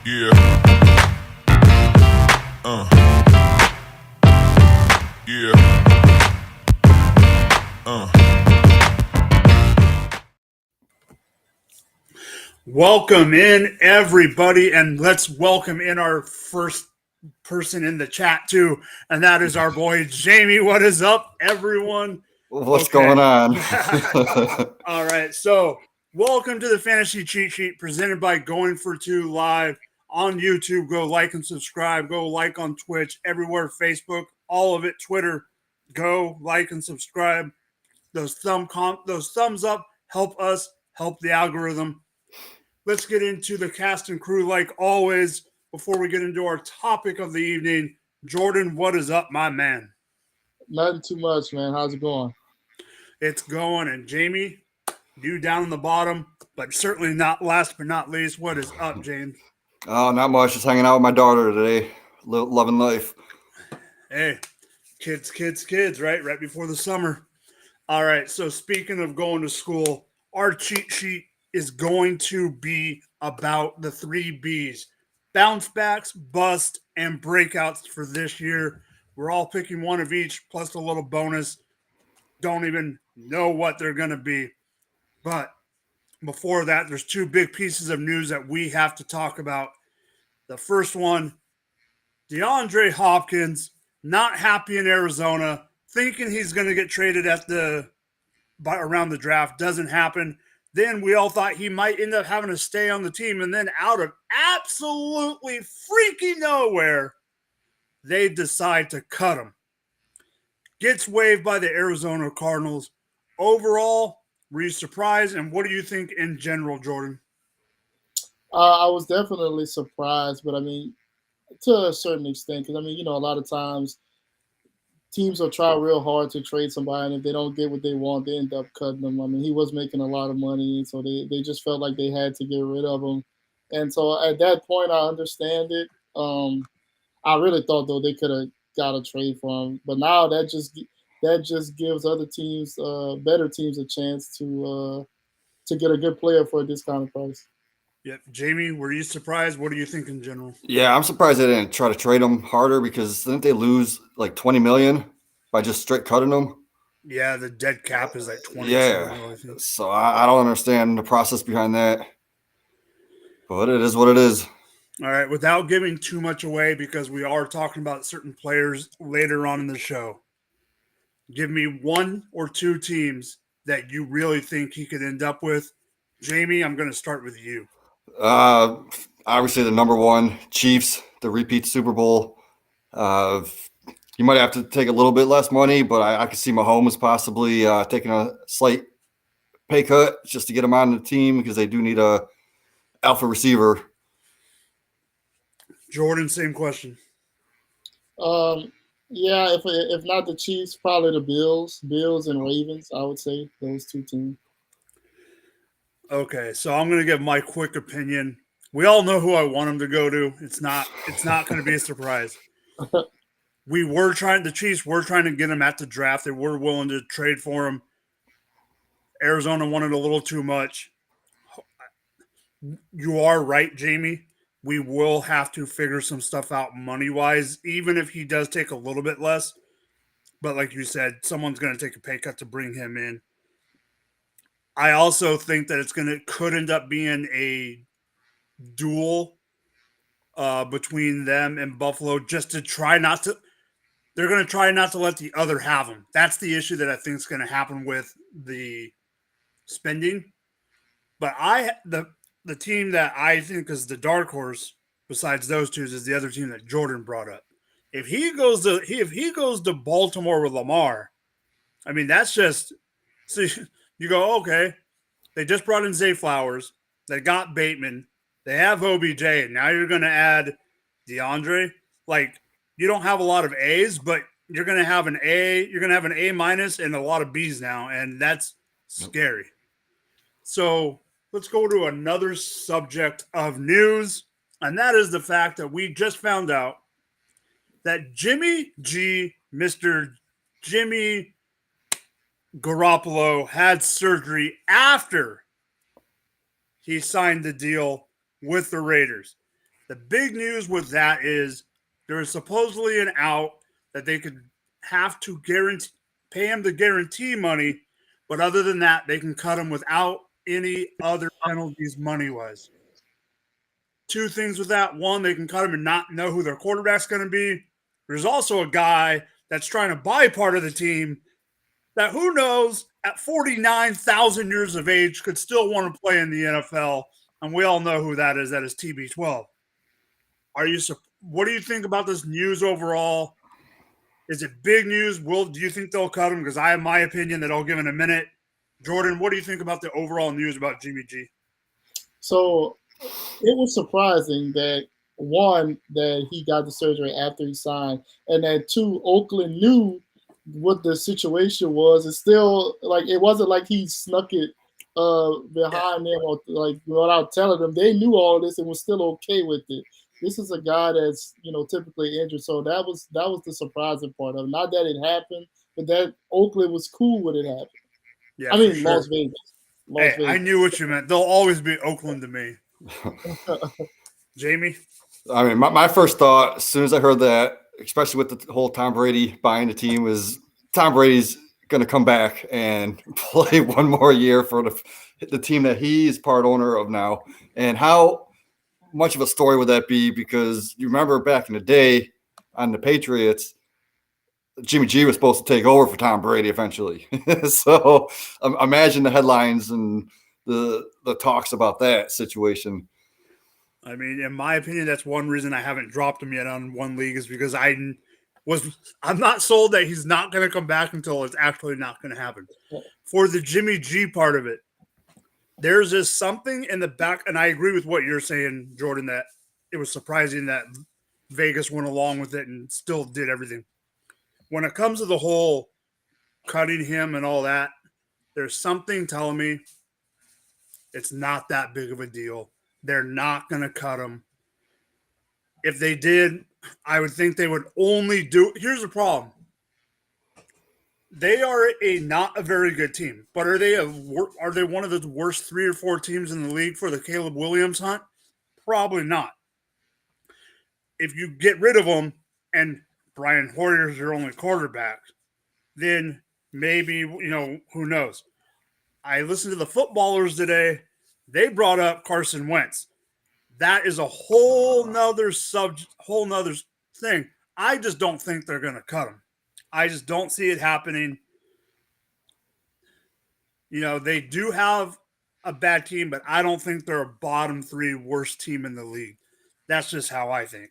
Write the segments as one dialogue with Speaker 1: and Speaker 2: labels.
Speaker 1: Yeah. Yeah.
Speaker 2: Welcome in, everybody, and let's welcome in our first person in the chat, too, and that is our boy, Jamie. What is up, everyone?
Speaker 3: What's going on?
Speaker 2: All right, so welcome to the Fantasy Cheat Sheet presented by Going for Two Live on YouTube. Go like and subscribe. Go like on Twitch, everywhere, Facebook, all of it, Twitter. Go like and subscribe. Those thumbs up help us help the algorithm. Let's get into the cast and crew like always. Before we get into our topic of the evening, Jordan, what is up, my man?
Speaker 4: Nothing too much, man. How's it going?
Speaker 2: It's going. And Jamie, you down in the bottom, but certainly not last but not least. What is up, James?
Speaker 3: Oh, not much. Just hanging out with my daughter today. Loving life.
Speaker 2: Hey, kids, right? Right before the summer. All right, so speaking of going to school, our cheat sheet is going to be about the 3 Bs. Bouncebacks, bust, and breakouts for this year. We're all picking one of each, plus a little bonus. Don't even know what they're going to be. But before that, there's 2 big pieces of news that we have to talk about. The first one, DeAndre Hopkins, not happy in Arizona, thinking he's going to get traded around the draft. Doesn't happen. Then we all thought he might end up having to stay on the team, and then out of absolutely freaking nowhere, they decide to cut him. Gets waived by the Arizona Cardinals. Overall, were you surprised, and what do you think in general, Jordan?
Speaker 4: I was definitely surprised, but I mean, to a certain extent, because I mean, a lot of times teams will try real hard to trade somebody, and if they don't get what they want, they end up cutting them. I mean, he was making a lot of money, so they just felt like they had to get rid of him. And so at that point, I understand it. I really thought though they could have got a trade for him, but now that just gives other teams, better teams, a chance to get a good player for a discounted price.
Speaker 2: Yep. Jamie, were you surprised? What do you think in general?
Speaker 3: Yeah, I'm surprised they didn't try to trade him harder because didn't they lose like $20 million by just straight cutting him?
Speaker 2: Yeah, the dead cap is like 20.
Speaker 3: Yeah, so I don't understand the process behind that, but it is what it is.
Speaker 2: All right, without giving too much away, because we are talking about certain players later on in the show, give me 1 or 2 teams that you really think he could end up with. Jamie, I'm going to start with you.
Speaker 3: Obviously the number 1, Chiefs, the repeat Super Bowl. You might have to take a little bit less money, but I could see Mahomes possibly taking a slight pay cut just to get him on the team because they do need a alpha receiver.
Speaker 2: Jordan, same question.
Speaker 4: Yeah, if not the Chiefs, probably the Bills and Ravens. I would say those 2 teams.
Speaker 2: Okay, so I'm going to give my quick opinion. We all know who I want him to go to. It's not going to be a surprise. The Chiefs were trying to get him at the draft. They were willing to trade for him. Arizona wanted a little too much. You are right, Jamie. We will have to figure some stuff out money-wise, even if he does take a little bit less. But like you said, someone's going to take a pay cut to bring him in. I also think that could end up being a duel between them and Buffalo, just to try not to. They're going to try not to let the other have him. That's the issue that I think is going to happen with the spending. But the team that I think is the dark horse, besides those 2, is the other team that Jordan brought up. If he goes to Baltimore with Lamar, I mean, that's just, see, you go, okay, they just brought in Zay Flowers, they got Bateman, they have OBJ, and now you're going to add DeAndre. Like, you don't have a lot of A's, but you're going to have an A minus and a lot of B's now, and that's scary. So let's go to another subject of news, and that is the fact that we just found out that Jimmy G, Mr. Jimmy Garoppolo, had surgery after he signed the deal with the Raiders. The big news with that is there is supposedly an out that they could have to pay him the guarantee money, but other than that, they can cut him without any other penalties money wise. Two things with that. One, they can cut him and not know who their quarterback's going to be. There's also a guy that's trying to buy part of the team that who knows at 49,000 years of age could still want to play in the NFL. And we all know who that is. That is TB12. What do you think about this news overall? Is it big news? Do you think they'll cut him? Because I have my opinion that I'll give in a minute. Jordan, what do you think about the overall news about Jimmy G?
Speaker 4: So it was surprising that he got the surgery after he signed, and that two, Oakland knew what the situation was. It's still like it wasn't like he snuck it behind them or like without telling them. They knew all this and was still okay with it. This is a guy that's typically injured, so that was the surprising part of it. Not that it happened, but that Oakland was cool when it happened.
Speaker 2: Yeah,
Speaker 4: I mean
Speaker 2: sure.
Speaker 4: Las Vegas.
Speaker 2: Vegas. I knew what you meant. They'll always be Oakland to me. Jamie?
Speaker 3: I mean, my first thought as soon as I heard that, especially with the whole Tom Brady buying the team, was Tom Brady's going to come back and play one more year for the team that he is part owner of now. And how much of a story would that be? Because you remember back in the day on the Patriots, Jimmy G was supposed to take over for Tom Brady eventually. So imagine the headlines and the talks about that situation.
Speaker 2: I mean, in my opinion, that's one reason I haven't dropped him yet on one league is because I'm not sold that he's not going to come back until it's actually not going to happen. For the Jimmy G part of it, there's just something in the back, and I agree with what you're saying, Jordan, that it was surprising that Vegas went along with it and still did everything. When it comes to the whole cutting him and all that, there's something telling me it's not that big of a deal. They're not going to cut him. If they did, I would think they would only do. Here's the problem. They are not a very good team, but are they one of the worst 3 or 4 teams in the league for the Caleb Williams hunt? Probably not. If you get rid of them and Brian Hoyer's your only quarterback, then maybe, who knows? I listened to the footballers today. They brought up Carson Wentz. That is a whole nother thing. I just don't think they're going to cut him. I just don't see it happening. They do have a bad team, but I don't think they're a bottom 3 worst team in the league. That's just how I think.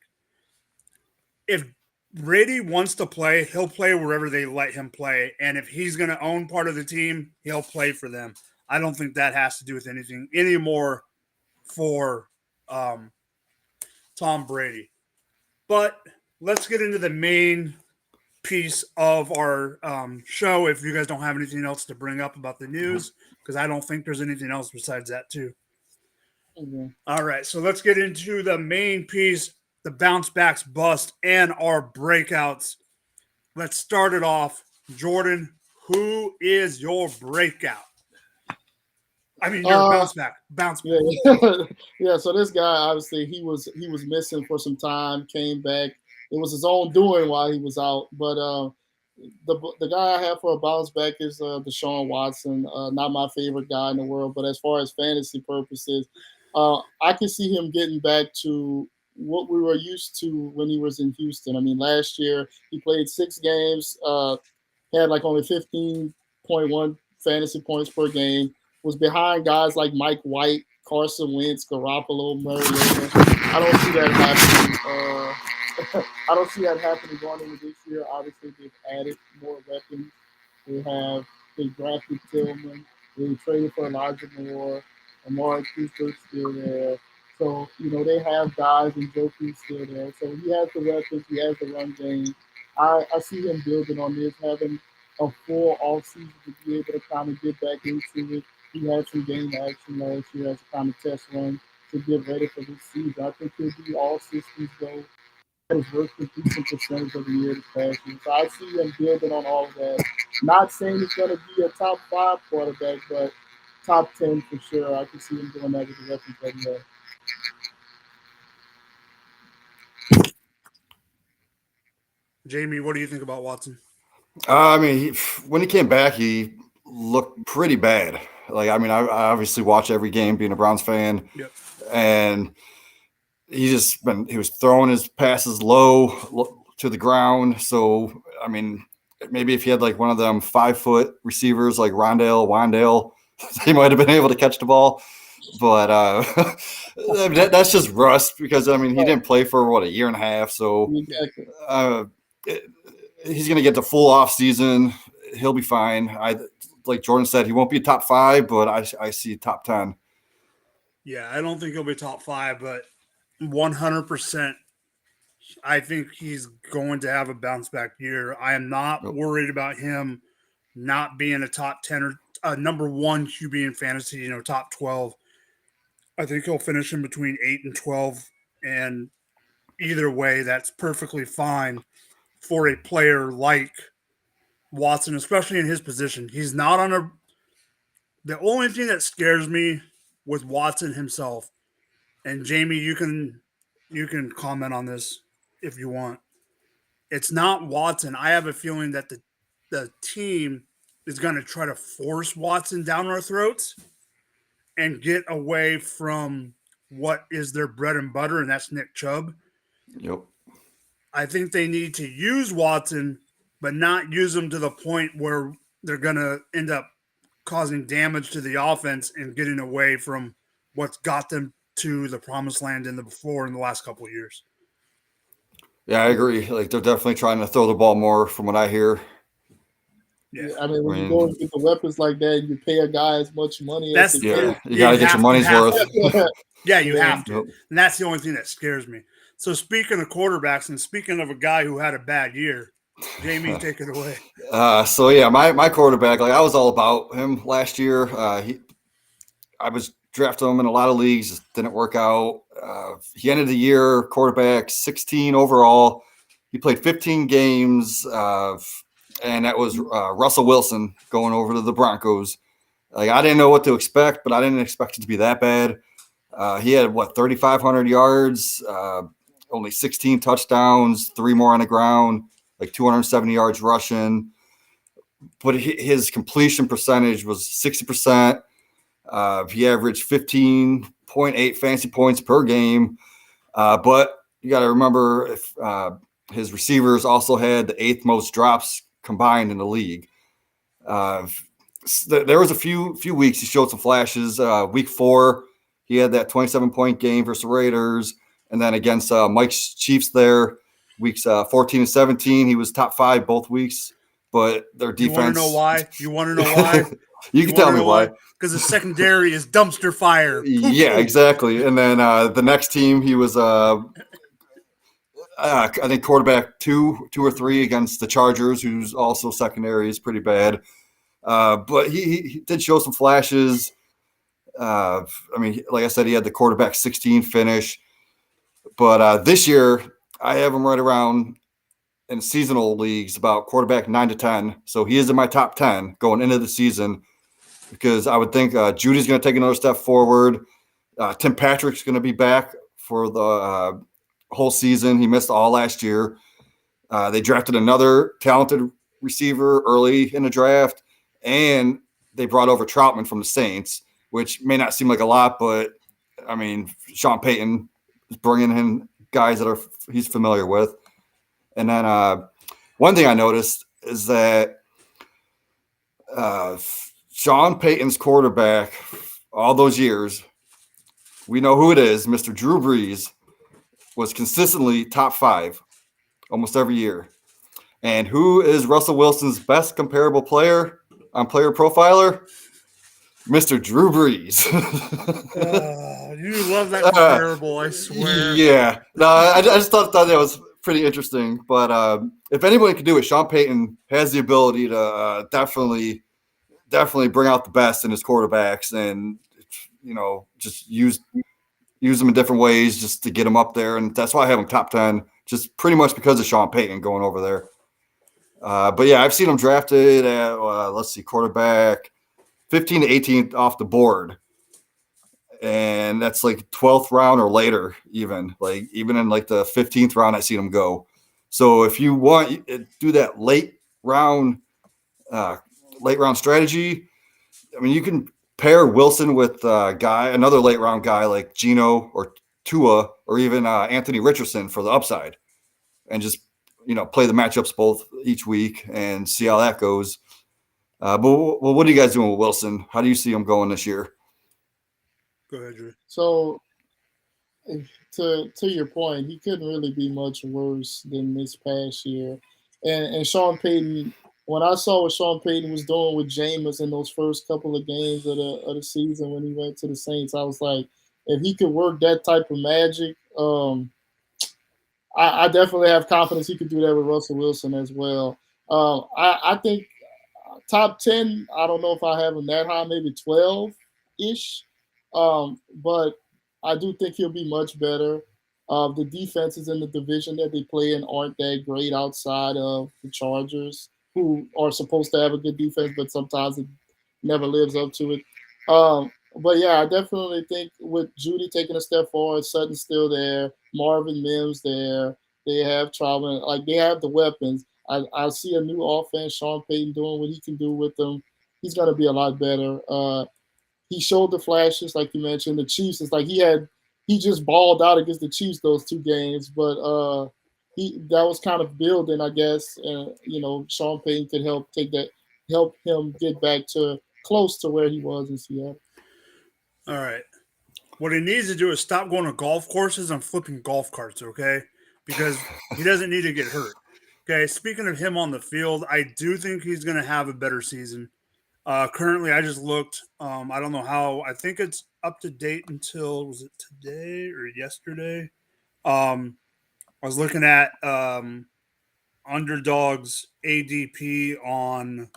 Speaker 2: If Brady wants to play, he'll play wherever they let him play. And if he's going to own part of the team, he'll play for them. I don't think that has to do with anything anymore for Tom Brady. But let's get into the main piece of our show if you guys don't have anything else to bring up about the news, because I don't think there's anything else besides that too. Mm-hmm. All right, so let's get into the main piece, the Bouncebacks bust and our breakouts. Let's start it off. Jordan, who is your breakout? I mean, your bounceback.
Speaker 4: Yeah. So this guy, obviously, he was missing for some time, came back. It was his own doing while he was out. But the guy I have for a bounce back is Deshaun Watson. Not my favorite guy in the world, but as far as fantasy purposes, I can see him getting back to what we were used to when he was in Houston. I mean, last year he played 6 games, had like only 15.1 fantasy points per game, was behind guys like Mike White, Carson Wentz, Garoppolo, Mariota. I don't see that happening. I don't see that happening going into this year. Obviously, they've added more weapons. They drafted Tillman. They traded for Elijah Moore. Amari Cooper's still there. So, they have guys, and Joki's still there. So he has the weapons. He has the run game. I see him building on this, having a full offseason to be able to kind of get back into it. He had some game action last year as a kind of test run to get ready for this season. I think he'll be all systems go. His worst completion percentage of the year this past year. So I see him building on all of that. Not saying he's going to be a top 5 quarterback, but top 10 for sure. I can see him doing that with the weapons that he has.
Speaker 2: Jamie, what do you think about Watson?
Speaker 3: I mean, when he came back, he looked pretty bad. Like, I mean, I obviously watch every game being a Browns fan,
Speaker 2: Yep.
Speaker 3: and he was throwing his passes low to the ground. So, I mean, maybe if he had like one of them 5-foot receivers like Wandale, he might have been able to catch the ball. But that's just rust because, I mean, he didn't play for, a year and a half. So
Speaker 4: Exactly.
Speaker 3: He's going to get the full off season. He'll be fine. Like Jordan said, he won't be top 5, but I see top 10.
Speaker 2: Yeah, I don't think he'll be top 5, but 100%. I think he's going to have a bounce back year. I am not worried about him not being a top 10 or number 1 QB in fantasy, top 12. I think he'll finish in between 8 and 12. And either way, that's perfectly fine for a player like Watson, especially in his position. He's not on a. The only thing that scares me with Watson himself, and Jamie, you can comment on this if you want. It's not Watson. I have a feeling that the team is going to try to force Watson down our throats and get away from what is their bread and butter, and that's Nick Chubb.
Speaker 3: Yep.
Speaker 2: I think they need to use Watson, but not use him to the point where they're going to end up causing damage to the offense and getting away from what's got them to the promised land in the last couple of years.
Speaker 3: Yeah, I agree. Like, they're definitely trying to throw the ball more from what I hear.
Speaker 4: Yeah. I mean, when you go and get the weapons like that, you pay a guy as much money as
Speaker 3: you got to get your money's worth.
Speaker 2: Yeah, you have to. Yep. And that's the only thing that scares me. So speaking of quarterbacks and speaking of a guy who had a bad year, Jamie, take it away.
Speaker 3: So yeah, my quarterback, like, I was all about him last year. I was drafting him in a lot of leagues, just didn't work out. He ended the year quarterback 16 overall. He played 15 games, and that was Russell Wilson going over to the Broncos. Like, I didn't know what to expect, but I didn't expect it to be that bad. He had 3,500 yards, only 16 touchdowns, 3 more on the ground, like 270 yards rushing. But his completion percentage was 60%. He averaged 15.8 fantasy points per game. But you got to remember, if his receivers also had the 8th most drops combined in the league. There was a few weeks he showed some flashes. Week 4, he had that 27-point game versus the Raiders. And then against Mike's Chiefs there, weeks 14 and 17, he was top 5 both weeks. But their defense.
Speaker 2: You want to know why?
Speaker 3: You can tell me why.
Speaker 2: Because the secondary is dumpster fire.
Speaker 3: Yeah, exactly. And then the next team, he was, I think, quarterback 2 or 3 against the Chargers, who's also secondary is pretty bad. But he did show some flashes. I mean, like I said, he had the quarterback 16 finish. But this year, I have him right around in seasonal leagues about quarterback 9 to 10. So he is in my top 10 going into the season, because I would think Judy's going to take another step forward. Tim Patrick's going to be back for the whole season. He missed all last year. They drafted another talented receiver early in the draft, and they brought over Troutman from the Saints, which may not seem like a lot, but, I mean, Sean Payton is bringing in guys that he's familiar with. And then one thing I noticed is that Sean Payton's quarterback all those years, we know who it is, Mr. Drew Brees, was consistently top 5 almost every year. And who is Russell Wilson's best comparable player on Player Profiler? Mr. Drew Brees.
Speaker 2: You love that comparable, I swear.
Speaker 3: Yeah. No, I just thought that was pretty interesting. But if anybody can do it, Sean Payton has the ability to definitely bring out the best in his quarterbacks, and just use them in different ways just to get them up there. And that's why I have him top 10, just pretty much because of Sean Payton going over there. But yeah, I've seen him drafted at quarterback 15 to 18 off the board, and that's like 12th round or later, even in like the 15th round I seen him go. So if you want do that late round strategy, I mean, you can pair Wilson with another late round guy like Geno or Tua or even Anthony Richardson for the upside, and just play the matchups both each week and see how that goes. But what are you guys doing with Wilson? How do you see him going this year?
Speaker 2: Go ahead, Drew.
Speaker 4: So to your point, he couldn't really be much worse than this past year. And Sean Payton, when I saw what Sean Payton was doing with Jameis in those first couple of games of the season when he went to the Saints, I was like, if he could work that type of magic, I definitely have confidence he could do that with Russell Wilson as well. I think top 10, I don't know if I have him that high, maybe 12 ish. But I do think he'll be much better. The defenses in the division that they play in aren't that great outside of the Chargers, who are supposed to have a good defense, but sometimes it never lives up to it. But yeah, I definitely think with Judy taking a step forward, Sutton's still there, Marvin Mims there. They have Trautman, like they have the weapons. I see a new offense, Sean Payton doing what he can do with them. He's going to be a lot better. He showed the flashes, like you mentioned. The Chiefs is like he just balled out against the Chiefs those 2 games, but that was kind of building, I guess. Sean Payton could help him get back to close to where he was in Seattle.
Speaker 2: All right. What he needs to do is stop going to golf courses and flipping golf carts, okay? Because he doesn't need to get hurt. Okay, speaking of him on the field, I do think he's going to have a better season. Currently, I just looked. I don't know how. I think it's up to date until, was it today or yesterday? I was looking at Underdog's ADP on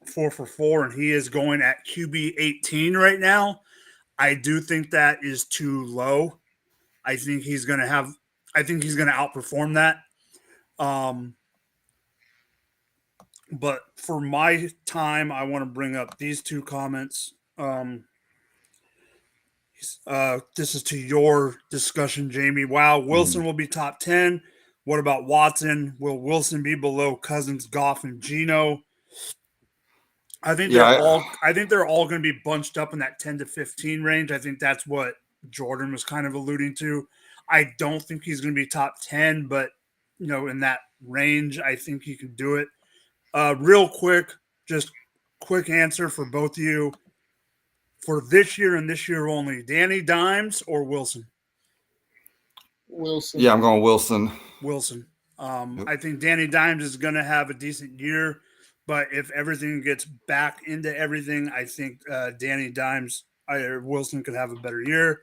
Speaker 2: 4for4, and he is going at QB 18 right now. I do think that is too low. I think he's going to outperform that. But for my time, I want to bring up these 2 comments. This is to your discussion, Jamie. Wow, Wilson will be top 10. What about Watson? Will Wilson be below Cousins, Goff, and Geno? I think they're all going to be bunched up in that 10 to 15 range. I think that's what Jordan was kind of alluding to. I don't think he's going to be top 10, but in that range, I think he can do it. Real quick, just quick answer for both of you. For this year and this year only, Danny Dimes or Wilson?
Speaker 4: Wilson.
Speaker 3: Yeah, I'm going Wilson.
Speaker 2: Wilson. I think Danny Dimes is going to have a decent year, but if everything gets back into everything, I think Danny Dimes or Wilson could have a better year.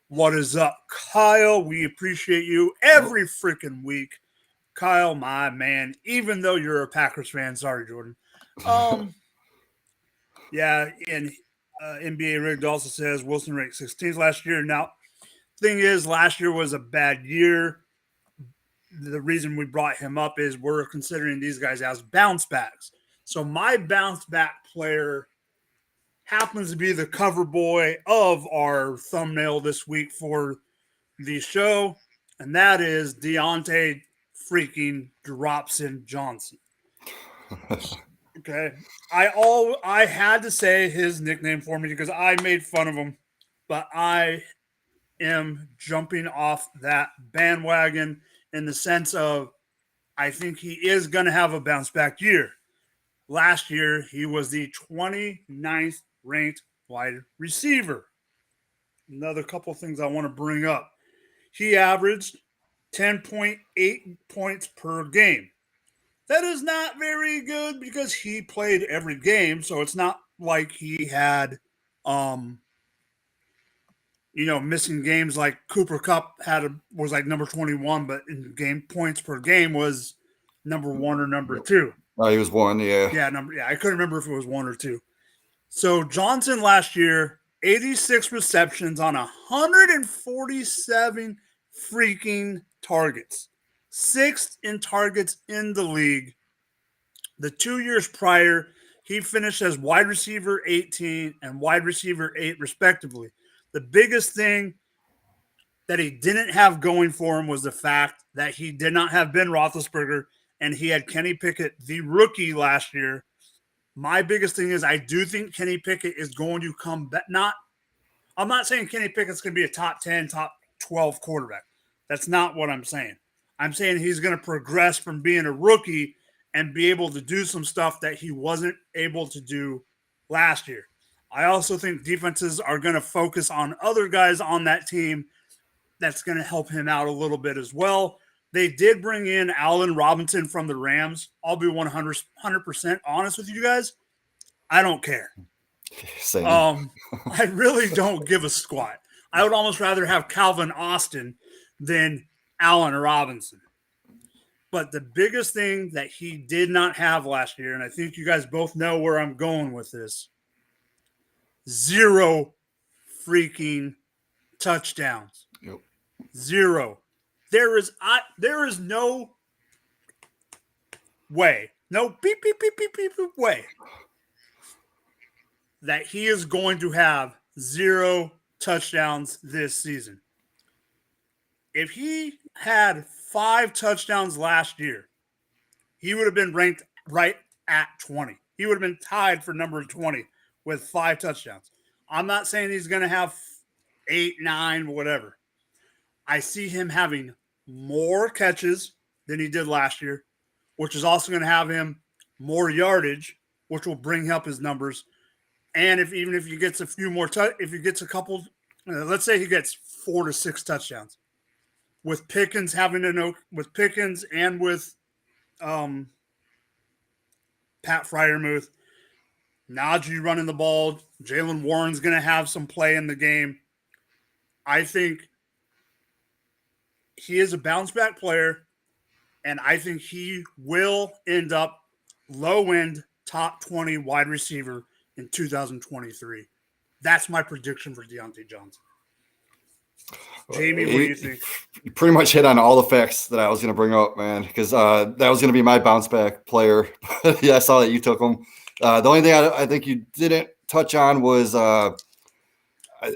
Speaker 2: What is up, Kyle? We appreciate you every freaking week. Kyle, my man, even though you're a Packers fan, sorry, Jordan. Yeah, and NBA Rigged also says Wilson ranked 16th last year. Now, thing is, last year was a bad year. The reason we brought him up is we're considering these guys as bounce backs. So my bounce back player happens to be the cover boy of our thumbnail this week for the show, and that is Deontay freaking Dropson Johnson. Okay. I had to say his nickname for me because I made fun of him, but I am jumping off that bandwagon in the sense of I think he is going to have a bounce back year. Last year, he was the 29th ranked wide receiver. Another couple things I want to bring up. He averaged 10.8 points per game. That is not very good because he played every game, so it's not like he had missing games like Cooper Kupp was like number 21, but in game points per game was number 1 or number 2.
Speaker 3: Oh, he was 1, yeah.
Speaker 2: Yeah, I couldn't remember if it was 1 or 2. So Johnson last year, 86 receptions on 147 freaking targets. 6th in targets in the league. The 2 years prior, he finished as wide receiver 18 and wide receiver 8, respectively. The biggest thing that he didn't have going for him was the fact that he did not have Ben Roethlisberger and he had Kenny Pickett, the rookie, last year. My biggest thing is I do think Kenny Pickett is going to come back. I'm not saying Kenny Pickett's going to be a top 10, top 12 quarterback. That's not what I'm saying. I'm saying he's going to progress from being a rookie and be able to do some stuff that he wasn't able to do last year. I also think defenses are going to focus on other guys on that team. That's going to help him out a little bit as well. They did bring in Allen Robinson from the Rams. I'll be 100% honest with you guys. I don't care.
Speaker 3: Same.
Speaker 2: I really don't give a squat. I would almost rather have Calvin Austin than Allen Robinson. But the biggest thing that he did not have last year, and I think you guys both know where I'm going with this, 0 freaking touchdowns.
Speaker 3: Yep.
Speaker 2: 0. There is no way, no beep, beep, beep, beep, beep, beep way that he is going to have 0 touchdowns this season. If he had 5 touchdowns last year, he would have been ranked right at 20. He would have been tied for number 20 with 5 touchdowns. I'm not saying he's going to have 8, 9, whatever. I see him having more catches than he did last year, which is also going to have him more yardage, which will bring up his numbers. And even if he gets a few more, if he gets a couple, let's say he gets 4 to 6 touchdowns, with Pickens with Pickens and with Pat Freiermuth, Najee running the ball, Jalen Warren's going to have some play in the game. I think he is a bounce-back player, and I think he will end up low-end top 20 wide receiver in 2023. That's my prediction for Deontay Johnson. Jamie, what do you think?
Speaker 3: You pretty much hit on all the facts that I was going to bring up, man, because that was going to be my bounce-back player. Yeah, I saw that you took him. The only thing I think you didn't touch on was I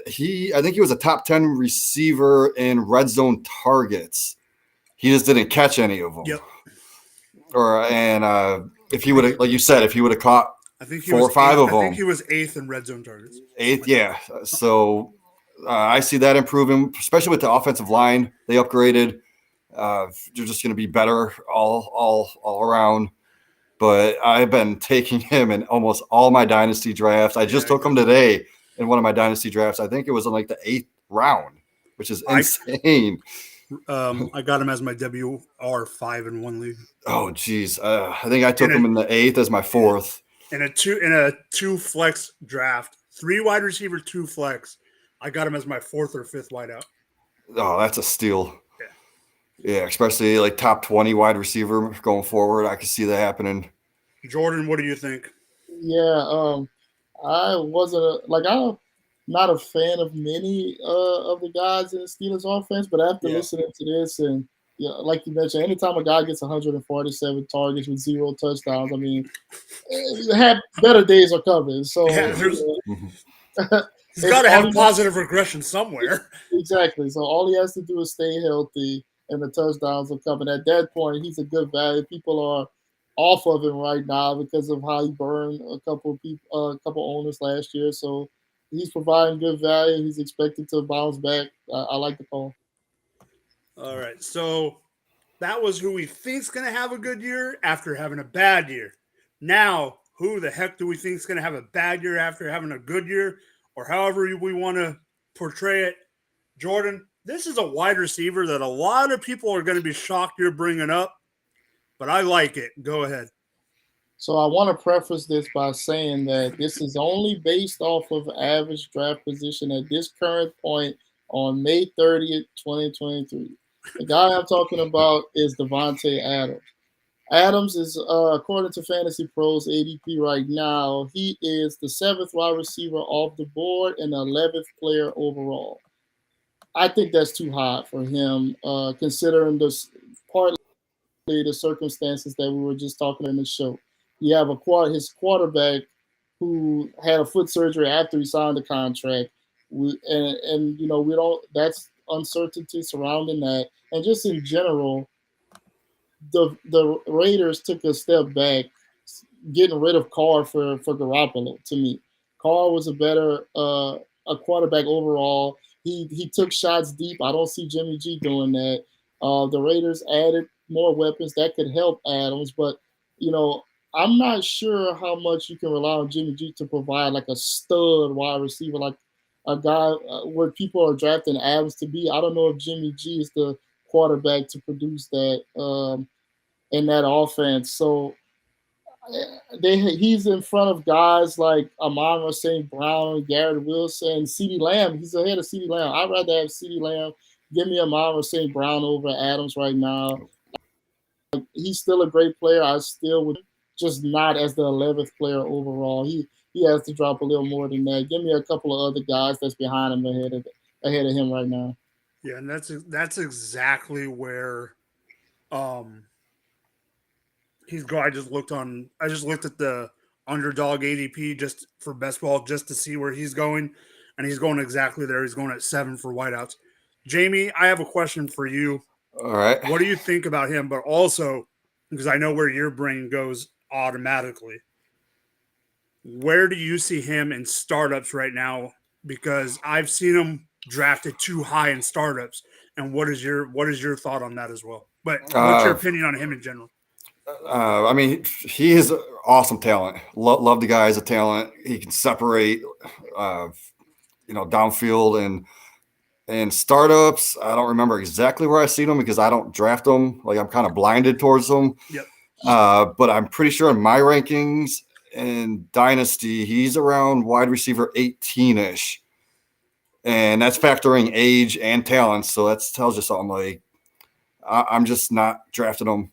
Speaker 3: think he was a top 10 receiver in red zone targets. He just didn't catch any of them.
Speaker 2: Yep.
Speaker 3: If he would have, like you said, if he would have caught
Speaker 2: I think he
Speaker 3: 4
Speaker 2: was
Speaker 3: or 5 of them.
Speaker 2: I think he was 8th in red zone targets.
Speaker 3: 8th, yeah. So I see that improving, especially with the offensive line they upgraded. They're just going to be better all around. But I've been taking him in almost all my dynasty drafts. I just took him today in one of my dynasty drafts. I think it was in like the 8th round, which is insane.
Speaker 2: I got him as my WR5 in one league.
Speaker 3: Oh, geez. I think I took him in the 8th as my 4th.
Speaker 2: In a two flex draft, 3 wide receiver, 2 flex. I got him as my 4th or 5th wideout.
Speaker 3: Oh, that's a steal. Yeah, especially like top 20 wide receiver going forward. I could see that happening.
Speaker 2: Jordan, what do you think?
Speaker 4: Yeah, I wasn't I'm not a fan of many of the guys in the Steelers offense, but after listening to this and like you mentioned, anytime a guy gets 147 targets with 0 touchdowns, I mean, better days are coming. So
Speaker 2: he's got to have positive regression somewhere.
Speaker 4: Exactly. So all he has to do is stay healthy, and the touchdowns are coming. At that point, he's a good value. People are off of him right now because of how he burned a couple owners last year. So he's providing good value. He's expected to bounce back. I like the call.
Speaker 2: All right. So that was who we think's going to have a good year after having a bad year. Now, who the heck do we think is going to have a bad year after having a good year, or however we want to portray it? Jordan, this is a wide receiver that a lot of people are going to be shocked you're bringing up, but I like it. Go ahead.
Speaker 4: So I want to preface this by saying that this is only based off of average draft position at this current point on May 30th, 2023. The guy I'm talking about is Devontae Adams. Adams is, according to Fantasy Pros ADP right now, he is the 7th wide receiver off the board and the 11th player overall. I think that's too high for him, considering partly the circumstances that we were just talking in the show. You have his quarterback who had a foot surgery after he signed the contract. We don't. That's uncertainty surrounding that, and just in general, the Raiders took a step back, getting rid of Carr for Garoppolo. To me, Carr was a better a quarterback overall. He took shots deep. I don't see Jimmy G doing that. The Raiders added more weapons that could help Adams, but you know, I'm not sure how much you can rely on Jimmy G to provide like a stud wide receiver, like a guy where people are drafting Adams to be. I don't know if Jimmy G is the quarterback to produce that in that offense. So he's in front of guys like Amon St. Brown, Garrett Wilson, CeeDee Lamb. He's ahead of CeeDee Lamb. I'd rather have CeeDee Lamb. Give me Amon St. Brown over Adams right now. He's still a great player. I still would, just not as the 11th player overall. He has to drop a little more than that. Give me a couple of other guys that's behind him ahead of him right now.
Speaker 2: Yeah, and that's exactly where he's going. I just looked at the underdog ADP just for best ball just to see where he's going, and he's going exactly there. He's going at 7 for wideouts. Jamie, I have a question for you.
Speaker 3: All right.
Speaker 2: What do you think about him? But also, because I know where your brain goes automatically, where do you see him in startups right now? Because I've seen him drafted too high in startups. And what is your thought on that as well? But what's your opinion on him in general?
Speaker 3: I mean, he is awesome talent. Love the guy as a talent. He can separate, downfield and startups. I don't remember exactly where I seen him because I don't draft them. Like I'm kind of blinded towards them.
Speaker 2: Yep.
Speaker 3: But I'm pretty sure in my rankings in Dynasty, he's around wide receiver 18-ish. And that's factoring age and talent. So that tells you something. Like I'm just not drafting him.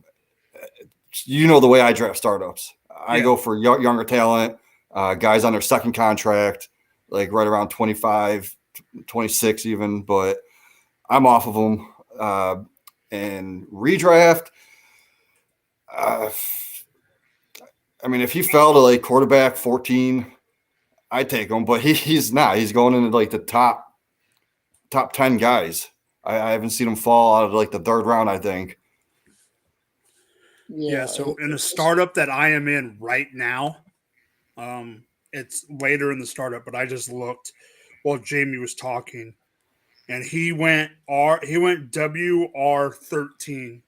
Speaker 3: You know the way I draft startups. I go for younger talent, guys on their second contract, like right around 25, 26 even, but I'm off of them. And redraft, I mean, if he fell to like quarterback 14, I'd take him, but he's not. He's going into like the top 10 guys. I haven't seen him fall out of like the third round, I think.
Speaker 2: Yeah, so in a startup that I am in right now, it's later in the startup, but I just looked while Jamie was talking, and he went WR13.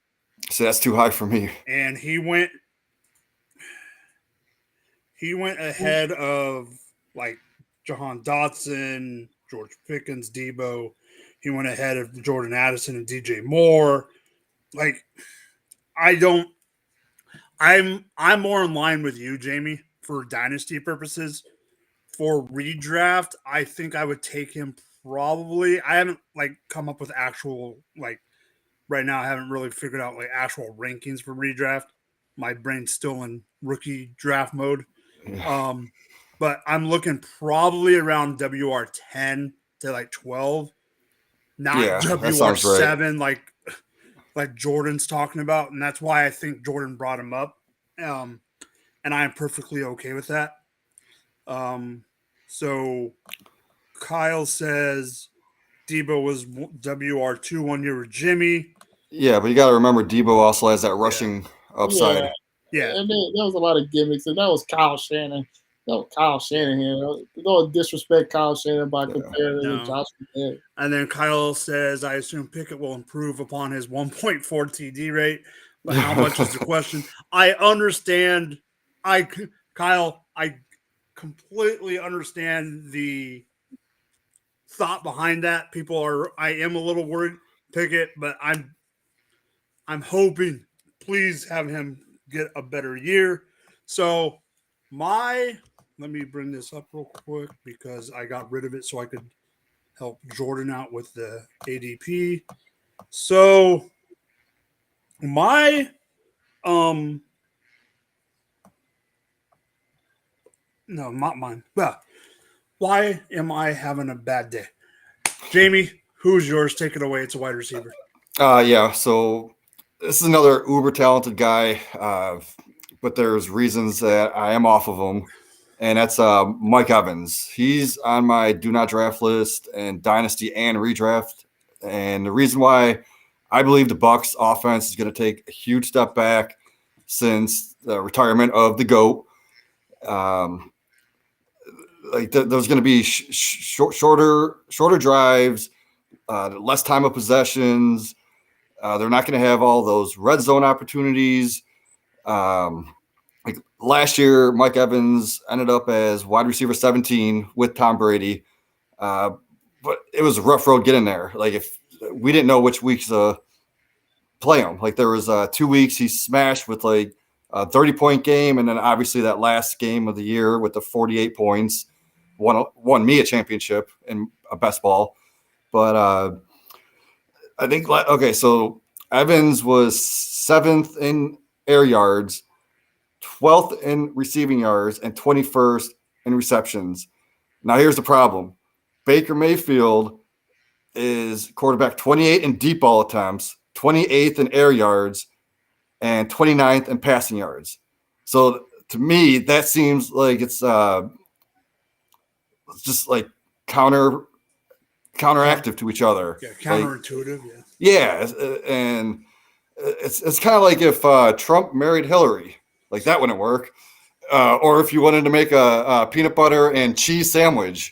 Speaker 3: So that's too high for me.
Speaker 2: And he went ahead of like Jahan Dotson, George Pickens, Debo. He went ahead of Jordan Addison and DJ Moore. Like I'm more in line with you, Jamie, for dynasty purposes. For redraft, I think I would take him probably. I haven't like come up with actual like right now. I haven't really figured out like actual rankings for redraft. My brain's still in rookie draft mode.
Speaker 3: Yeah.
Speaker 2: But I'm looking probably around WR10 to like 12, not WR7
Speaker 3: right.
Speaker 2: like Jordan's talking about, and that's why I think Jordan brought him up, and I am perfectly okay with that. So Kyle says Debo was WR2 1 year with Jimmy.
Speaker 3: Yeah, but you got to remember Debo also has that rushing upside.
Speaker 2: Yeah,
Speaker 4: and there was a lot of gimmicks, and that was Kyle Shanahan. Kyle Shanahan. Don't disrespect Kyle Shanahan by comparing him to Josh McDaniels.
Speaker 2: And then Kyle says, I assume Pickett will improve upon his 1.4 TD rate, but how much is the question? I understand. Kyle, I completely understand the thought behind that. I am a little worried Pickett, but I'm hoping, please have him get a better year. So let me bring this up real quick because I got rid of it so I could help Jordan out with the ADP. So my no, not mine. Well, why am I having a bad day? Jamie, who's yours? Take it away. It's a wide receiver.
Speaker 3: Yeah. So this is another uber talented guy, but there's reasons that I am off of him, and that's Mike Evans. He's on my do not draft list and dynasty and redraft, And the reason why I believe the Bucs offense is going to take a huge step back since the retirement of the GOAT. There's going to be shorter drives, less time of possessions. They're not going to have all those red zone opportunities. Like last year, Mike Evans ended up as wide receiver 17 with Tom Brady. But it was a rough road getting there. Like if we didn't know which weeks to play him, like there was 2 weeks he smashed with like a 30-point game. And then obviously that last game of the year with the 48 points won me a championship in a best ball. But I think, okay, so Evans was 7th in air yards, 12th in receiving yards, and 21st in receptions. Now here's the problem. Baker Mayfield is quarterback 28 in deep ball attempts, 28th in air yards, and 29th in passing yards. So to me, that seems like it's just like counteractive to each other.
Speaker 2: Yeah, counterintuitive.
Speaker 3: Like, yeah, and it's kind of like if Trump married Hillary, like that wouldn't work. Or if you wanted to make a peanut butter and cheese sandwich,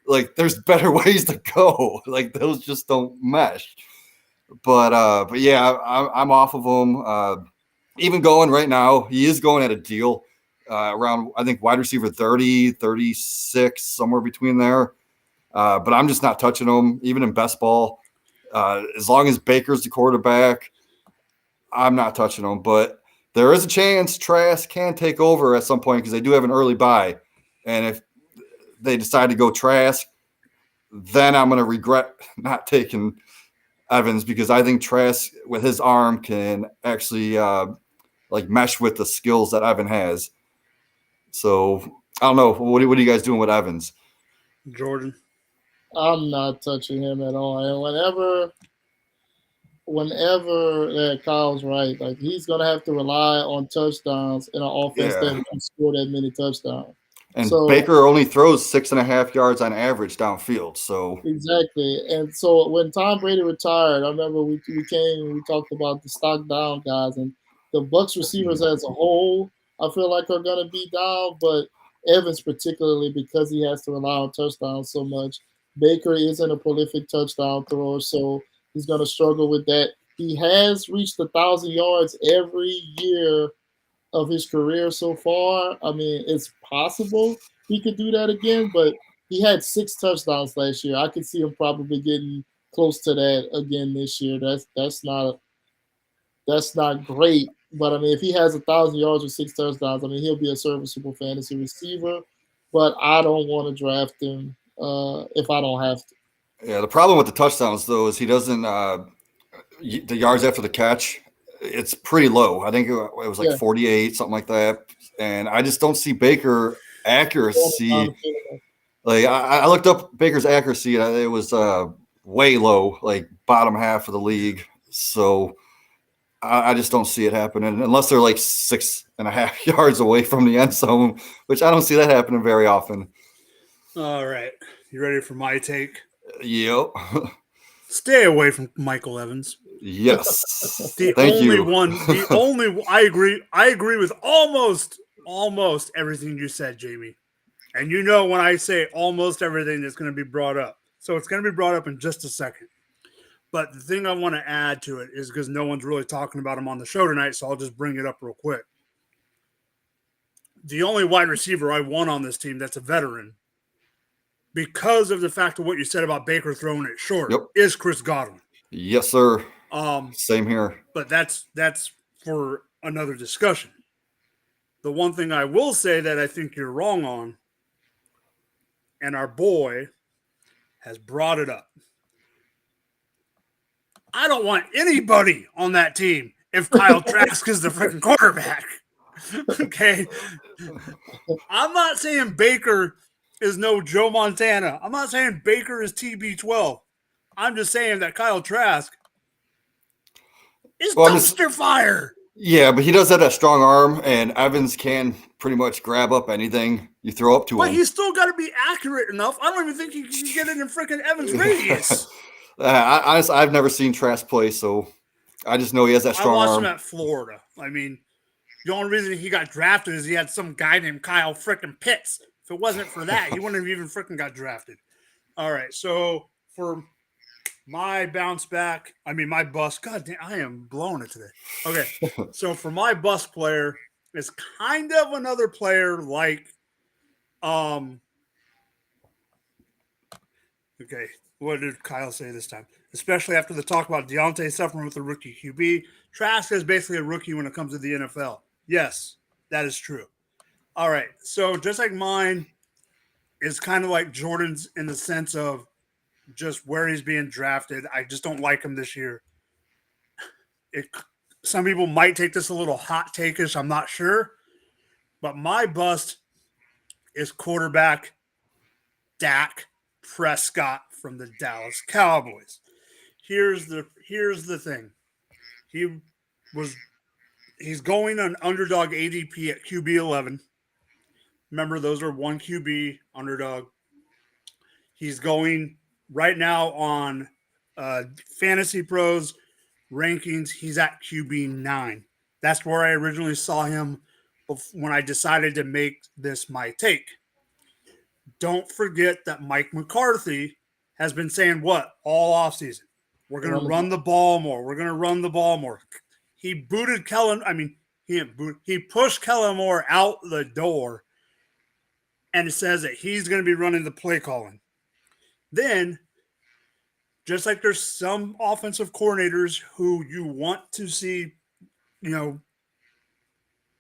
Speaker 3: like there's better ways to go. Like those just don't mesh. But yeah, I'm off of him. Even going right now, he is going at a deal around, I think, wide receiver 30, 36, somewhere between there. But I'm just not touching him, even in best ball. As long as Baker's the quarterback, I'm not touching him. But there is a chance Trask can take over at some point because they do have an early bye. And if they decide to go Trask, then I'm going to regret not taking Evans because I think Trask with his arm can actually like mesh with the skills that Evan has. So I don't know. What are you guys doing with Evans?
Speaker 2: Jordan?
Speaker 4: I'm not touching him at all. And whenever Kyle's right, like he's gonna have to rely on touchdowns in an offense that won't score that many touchdowns.
Speaker 3: And Baker only throws 6.5 yards on average downfield. So
Speaker 4: exactly. And so when Tom Brady retired, I remember we came and we talked about the stock down guys, and the Bucs receivers as a whole, I feel like are gonna be down, but Evans particularly because he has to rely on touchdowns so much. Baker isn't a prolific touchdown thrower, so he's going to struggle with that. He has reached 1,000 yards every year of his career so far. I mean, it's possible he could do that again, but he had 6 touchdowns last year. I could see him probably getting close to that again this year. That's not great, but I mean, if he has 1,000 yards with 6 touchdowns, I mean, he'll be a serviceable fantasy receiver. But I don't want to draft him if I don't have to.
Speaker 3: Yeah, the problem with the touchdowns though is he doesn't the yards after the catch. It's pretty low. I think it was like 48, something like that. And I just don't see Baker accuracy. Like I looked up Baker's accuracy. And it was way low, like bottom half of the league. So I just don't see it happening unless they're like 6.5 yards away from the end zone, which I don't see that happening very often. All
Speaker 2: right. You ready for my take?
Speaker 3: Yep.
Speaker 2: Stay away from Michael Evans.
Speaker 3: Yes.
Speaker 2: Thank you. I agree with almost everything you said, Jamie. And you know when I say almost everything that's going to be brought up. So it's going to be brought up in just a second. But the thing I want to add to it is because no one's really talking about him on the show tonight, so I'll just bring it up real quick. The only wide receiver I want on this team that's a veteran, because of the fact of what you said about Baker throwing it short, is Chris Godwin.
Speaker 3: Yes, sir. Same here.
Speaker 2: But that's for another discussion. The one thing I will say that I think you're wrong on, and our boy has brought it up. I don't want anybody on that team if Kyle Trask is the freaking quarterback. Okay? I'm not saying Baker is no Joe Montana. I'm not saying Baker is TB12. I'm just saying that Kyle Trask is dumpster fire.
Speaker 3: Yeah, but he does have that strong arm, and Evans can pretty much grab up anything you throw up to him.
Speaker 2: But he's still got to be accurate enough. I don't even think he can get it in freaking Evans' radius.
Speaker 3: Honestly, I've never seen Trask play, so I just know he has that
Speaker 2: I
Speaker 3: strong
Speaker 2: watched
Speaker 3: arm.
Speaker 2: him at Florida. I mean, the only reason he got drafted is he had some guy named Kyle frickin' Pitts. If it wasn't for that, he wouldn't have even frickin' got drafted. All right, so for my bounce back, my bust. God damn, I am blowing it today. Okay, so for my bust player, it's kind of another player like, okay, what did Kyle say this time? Especially after the talk about Deontay suffering with a rookie QB. Trask is basically a rookie when it comes to the NFL. Yes, that is true. All right, so just like mine is kind of like Jordan's in the sense of just where he's being drafted. I just don't like him this year. Some people might take this a little hot takeish. I'm not sure, but my bust is quarterback Dak Prescott from the Dallas Cowboys. Here's the thing. He was he's going on underdog ADP at QB 11. Remember, those are one QB underdog. He's going right now on Fantasy Pros rankings. He's at QB 9. That's where I originally saw him when I decided to make this my take. Don't forget that Mike McCarthy has been saying what all offseason? We're going to run the ball more. We're going to run the ball more. He booted Kellen. He pushed Kellen Moore out the door and it says that he's going to be running the play calling. Then, just like there's some offensive coordinators who you want to see,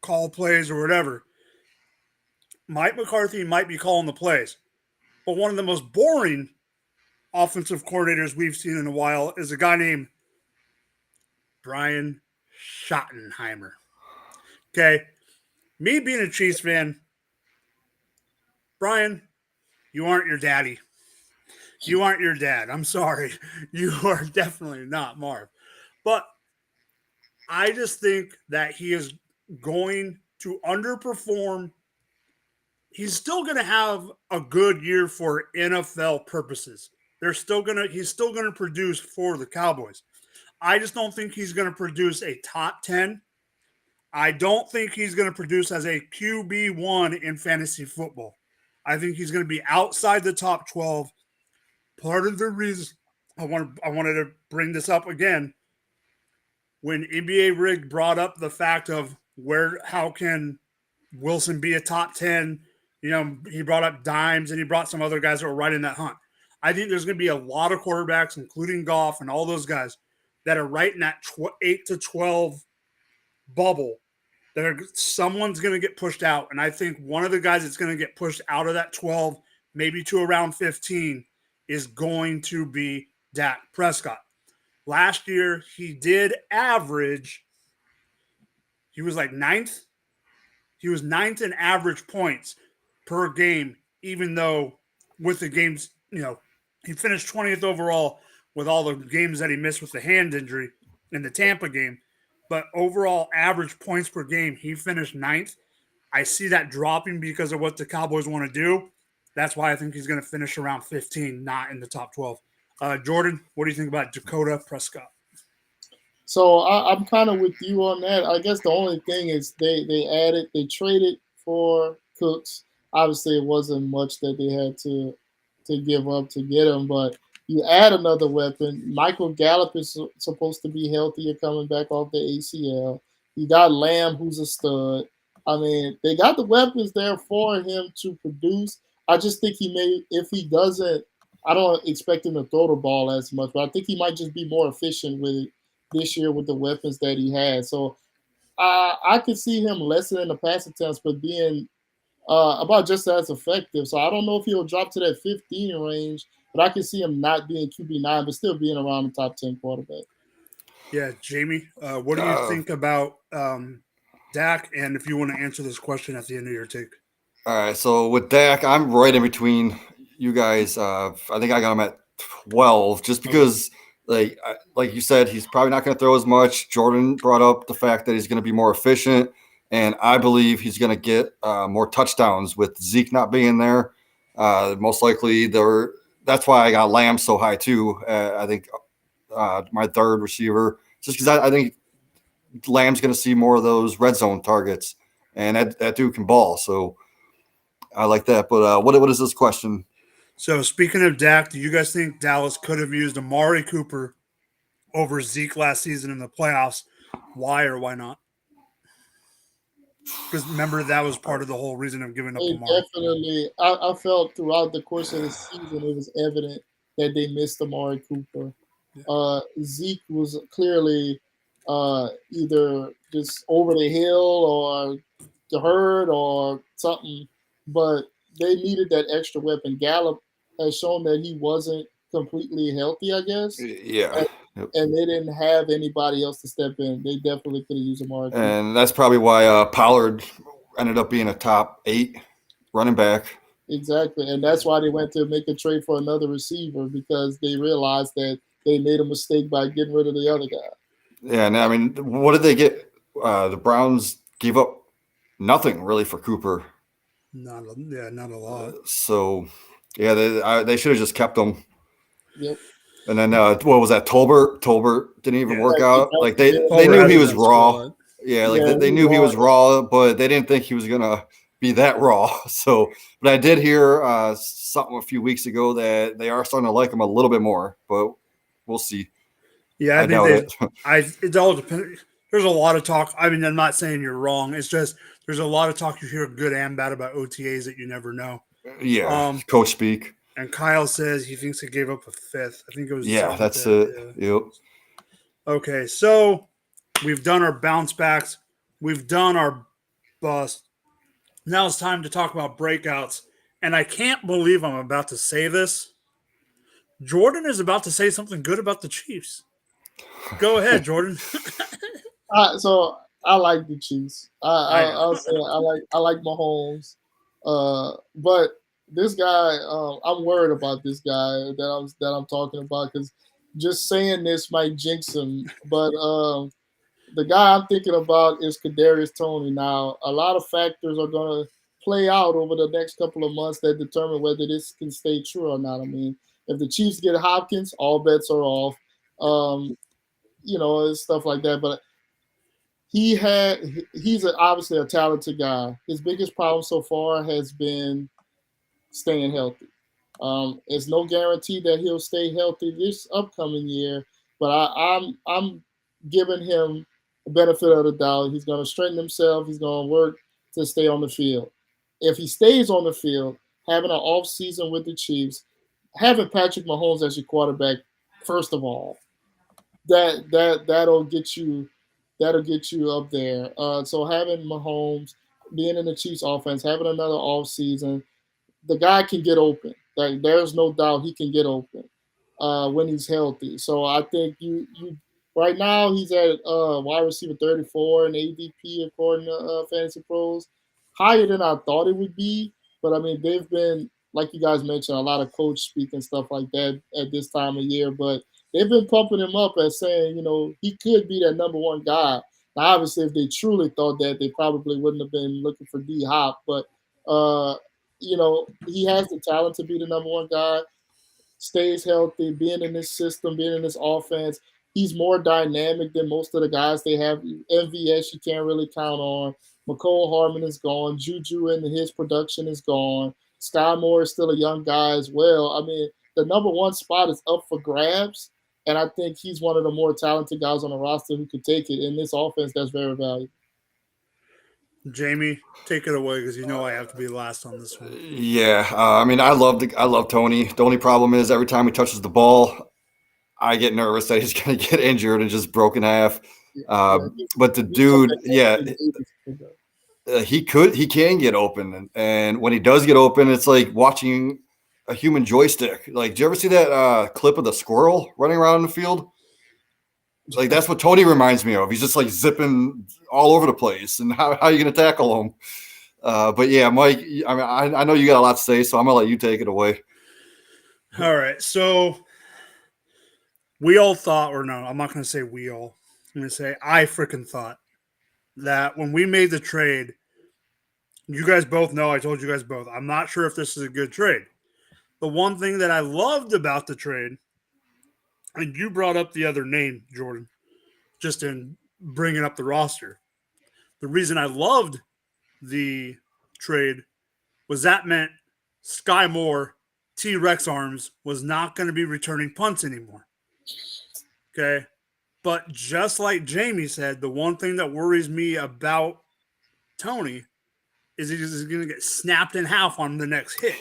Speaker 2: call plays or whatever, Mike McCarthy might be calling the plays. But one of the most boring offensive coordinators we've seen in a while is a guy named Brian Schottenheimer. Okay. Me being a Chiefs fan, Brian, you aren't your daddy. You aren't your dad. I'm sorry. You are definitely not Marv. But I just think that he is going to underperform. He's still going to have a good year for NFL purposes. He's still going to produce for the Cowboys. I just don't think he's going to produce a top 10. I don't think he's going to produce as a QB1 in fantasy football. I think he's going to be outside the top 12. Part of the reason I wanted to bring this up again, when NBA Rig brought up the fact of how can Wilson be a top 10, he brought up Dimes and he brought some other guys that were right in that hunt. I think there's going to be a lot of quarterbacks, including Goff and all those guys, that are right in that 8 to 12 bubble someone's going to get pushed out. And I think one of the guys that's going to get pushed out of that 12, maybe to around 15, is going to be Dak Prescott. Last year, he did average, he was like ninth. He was ninth in average points per game, even though with the games, he finished 20th overall with all the games that he missed with the hand injury in the Tampa game. But overall average points per game, he finished ninth. I see that dropping because of what the Cowboys want to do. That's why I think he's going to finish around 15, not in the top 12. Jordan, what do you think about Dakota Prescott?
Speaker 4: So I'm kind of with you on that. I guess the only thing is they traded for Cooks. Obviously, it wasn't much that they had to give up to get him, but you add another weapon. Michael Gallup is supposed to be healthier coming back off the ACL. You got Lamb, who's a stud. I mean, they got the weapons there for him to produce. I just think if he doesn't, I don't expect him to throw the ball as much, but I think he might just be more efficient with it this year with the weapons that he has. So I could see him lessening the pass attempts, but being about just as effective. So I don't know if he'll drop to that 15 range, but I can see him not being QB9, but still being around the top 10 quarterback.
Speaker 2: Yeah, Jamie, what do you think about Dak? And if you want to answer this question at the end of your take.
Speaker 3: All right, so with Dak, I'm right in between you guys. I think I got him at 12 just because, like you said, he's probably not going to throw as much. Jordan brought up the fact that he's going to be more efficient, and I believe he's going to get more touchdowns with Zeke not being there. Most likely they're that's why I got Lamb so high too. I think my third receiver, just because I think Lamb's going to see more of those red zone targets, and that dude can ball. So I like that. But what is this question?
Speaker 2: So speaking of Dak, do you guys think Dallas could have used Amari Cooper over Zeke last season in the playoffs? Why or why not? Because remember, that was part of the whole reason of giving up
Speaker 4: They
Speaker 2: Amari.
Speaker 4: definitely. I felt throughout the course of the season it was evident that they missed Amari Cooper. Zeke was clearly either just over the hill or hurt or something, but they needed that extra weapon. Gallup has shown that he wasn't completely healthy, I guess,
Speaker 3: Yeah. Yep.
Speaker 4: and they didn't have anybody else to step in. They definitely could have used Amari Cooper.
Speaker 3: And that's probably why Pollard ended up being a top 8 running back.
Speaker 4: Exactly, and that's why they went to make a trade for another receiver because they realized that they made a mistake by getting rid of the other guy.
Speaker 3: Yeah, and I mean, what did they get? The Browns gave up nothing really for Cooper.
Speaker 2: Not a lot.
Speaker 3: So, yeah, they should have just kept him.
Speaker 4: Yep.
Speaker 3: And then what was that? Tolbert didn't even work out. Like they knew he was raw. Yeah, like they knew he was raw, but they didn't think he was gonna be that raw. So, but I did hear something a few weeks ago that they are starting to like him a little bit more. But we'll see.
Speaker 2: Yeah,
Speaker 3: I doubt it.
Speaker 2: It all depends. There's a lot of talk. I mean, I'm not saying you're wrong. It's just there's a lot of talk you hear good and bad about OTAs that you never know.
Speaker 3: Yeah, coach speak.
Speaker 2: And Kyle says he thinks he gave up a fifth. I think it was
Speaker 3: that's it. Yeah. Yep.
Speaker 2: Okay, so we've done our bounce backs. We've done our bust. Now it's time to talk about breakouts. And I can't believe I'm about to say this. Jordan is about to say something good about the Chiefs. Go ahead, Jordan.
Speaker 4: So I like the Chiefs. I'll say I like Mahomes, but this guy, I'm worried about this guy that I'm talking about because just saying this might jinx him. But the guy I'm thinking about is Kadarius Toney. Now, a lot of factors are going to play out over the next couple of months that determine whether this can stay true or not. I mean, if the Chiefs get Hopkins, all bets are off. Stuff like that. But he's obviously a talented guy. His biggest problem so far has been staying healthy. It's no guarantee that he'll stay healthy this upcoming year, but I'm giving him the benefit of the doubt. He's going to straighten himself. He's going to work to stay on the field. If he stays on the field, having an off season with the Chiefs, having Patrick Mahomes as your quarterback, first of all, that'll get you up there. So having Mahomes being in the Chiefs offense, having another off season, the guy can get open. Like there's no doubt he can get open when he's healthy. So I think you right now he's at wide receiver 34 in ADP according to Fantasy Pros, higher than I thought it would be. But I mean they've been like you guys mentioned a lot of coach speak and stuff like that at this time of year, but they've been pumping him up as saying, he could be that number one guy. Now, obviously, if they truly thought that, they probably wouldn't have been looking for D Hop. But, he has the talent to be the number one guy, stays healthy, being in this system, being in this offense. He's more dynamic than most of the guys they have. MVS, you can't really count on. McCole Hardman is gone. Juju and his production is gone. Sky Moore is still a young guy as well. I mean, the number one spot is up for grabs. And I think he's one of the more talented guys on the roster who could take it in this offense. That's very valuable.
Speaker 2: Jamie, take it away because I have to be last on this one.
Speaker 3: Yeah, I mean, I love Tony. The only problem is every time he touches the ball, I get nervous that he's going to get injured and just broken half. But the dude, he can get open, and when he does get open, it's like watching a human joystick. Like, do you ever see that clip of the squirrel running around in the field? Like, that's what Tony reminds me of. He's just like zipping all over the place. And how are you going to tackle him? But yeah, Mike, I mean, I know you got a lot to say, so I'm going to let you take it away.
Speaker 2: All right. So we all thought, or no, I'm not going to say we all. I'm going to say I freaking thought that when we made the trade, you guys both know, I told you guys both, I'm not sure if this is a good trade. The one thing that I loved about the trade, and you brought up the other name, Jordan, just in bringing up the roster. The reason I loved the trade was that meant Sky Moore, T-Rex arms, was not going to be returning punts anymore. Okay. But just like Jamie said, the one thing that worries me about Tony is he's going to get snapped in half on the next hit.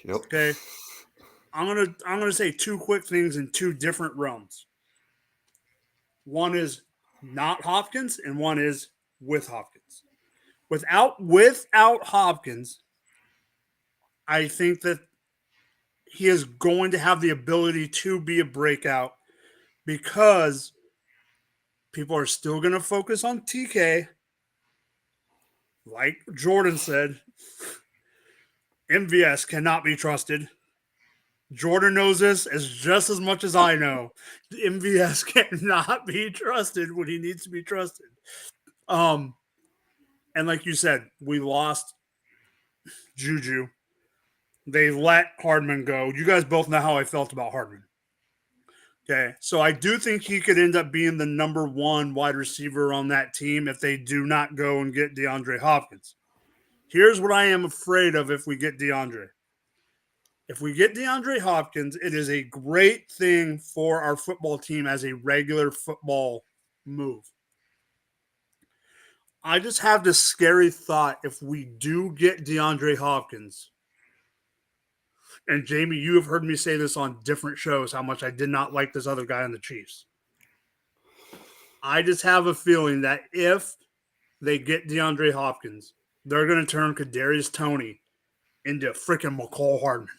Speaker 3: Yep.
Speaker 2: Okay. I'm gonna say two quick things in two different realms. One is not Hopkins, and one is with Hopkins. Without Hopkins, I think that he is going to have the ability to be a breakout because people are still going to focus on TK. Like Jordan said, MVS cannot be trusted. Jordan knows this as just as much as I know. MVS cannot be trusted when he needs to be trusted. And like you said, we lost Juju. They let Hardman go. You guys both know how I felt about Hardman. Okay, so I do think he could end up being the number one wide receiver on that team if they do not go and get DeAndre Hopkins. Here's what I am afraid of if we get DeAndre. If we get DeAndre Hopkins, it is a great thing for our football team as a regular football move. I just have this scary thought if we do get DeAndre Hopkins. And Jamie, you have heard me say this on different shows, how much I did not like this other guy on the Chiefs. I just have a feeling that if they get DeAndre Hopkins, they're going to turn Kadarius Toney into freaking McCall Hardman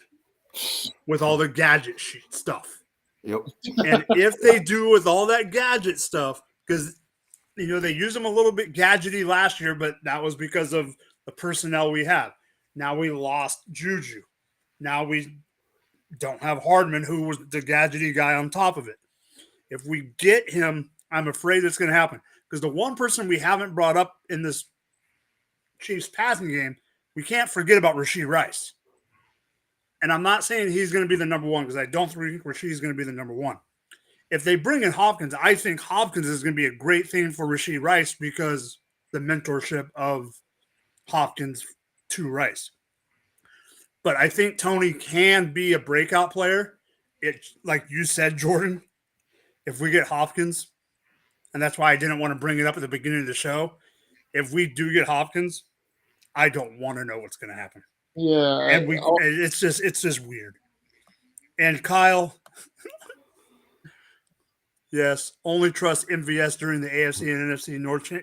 Speaker 2: with all the gadget stuff.
Speaker 3: Yep.
Speaker 2: And if they do with all that gadget stuff, because they used him a little bit gadgety last year, but that was because of the personnel we have. Now we lost Juju. Now we don't have Hardman, who was the gadgety guy on top of it. If we get him, I'm afraid it's going to happen. Because the one person we haven't brought up in this Chiefs passing game, we can't forget about Rashee Rice. And I'm not saying he's going to be the number one because I don't think Rashee's going to be the number one. If they bring in Hopkins, I think Hopkins is going to be a great thing for Rashee Rice because the mentorship of Hopkins to Rice. But I think Tony can be a breakout player. It, like you said, Jordan, if we get Hopkins, and that's why I didn't want to bring it up at the beginning of the show. If we do get Hopkins, I don't want to know what's going to happen.
Speaker 4: Yeah,
Speaker 2: And it's just weird. And Kyle, yes, only trust MVS during the AFC and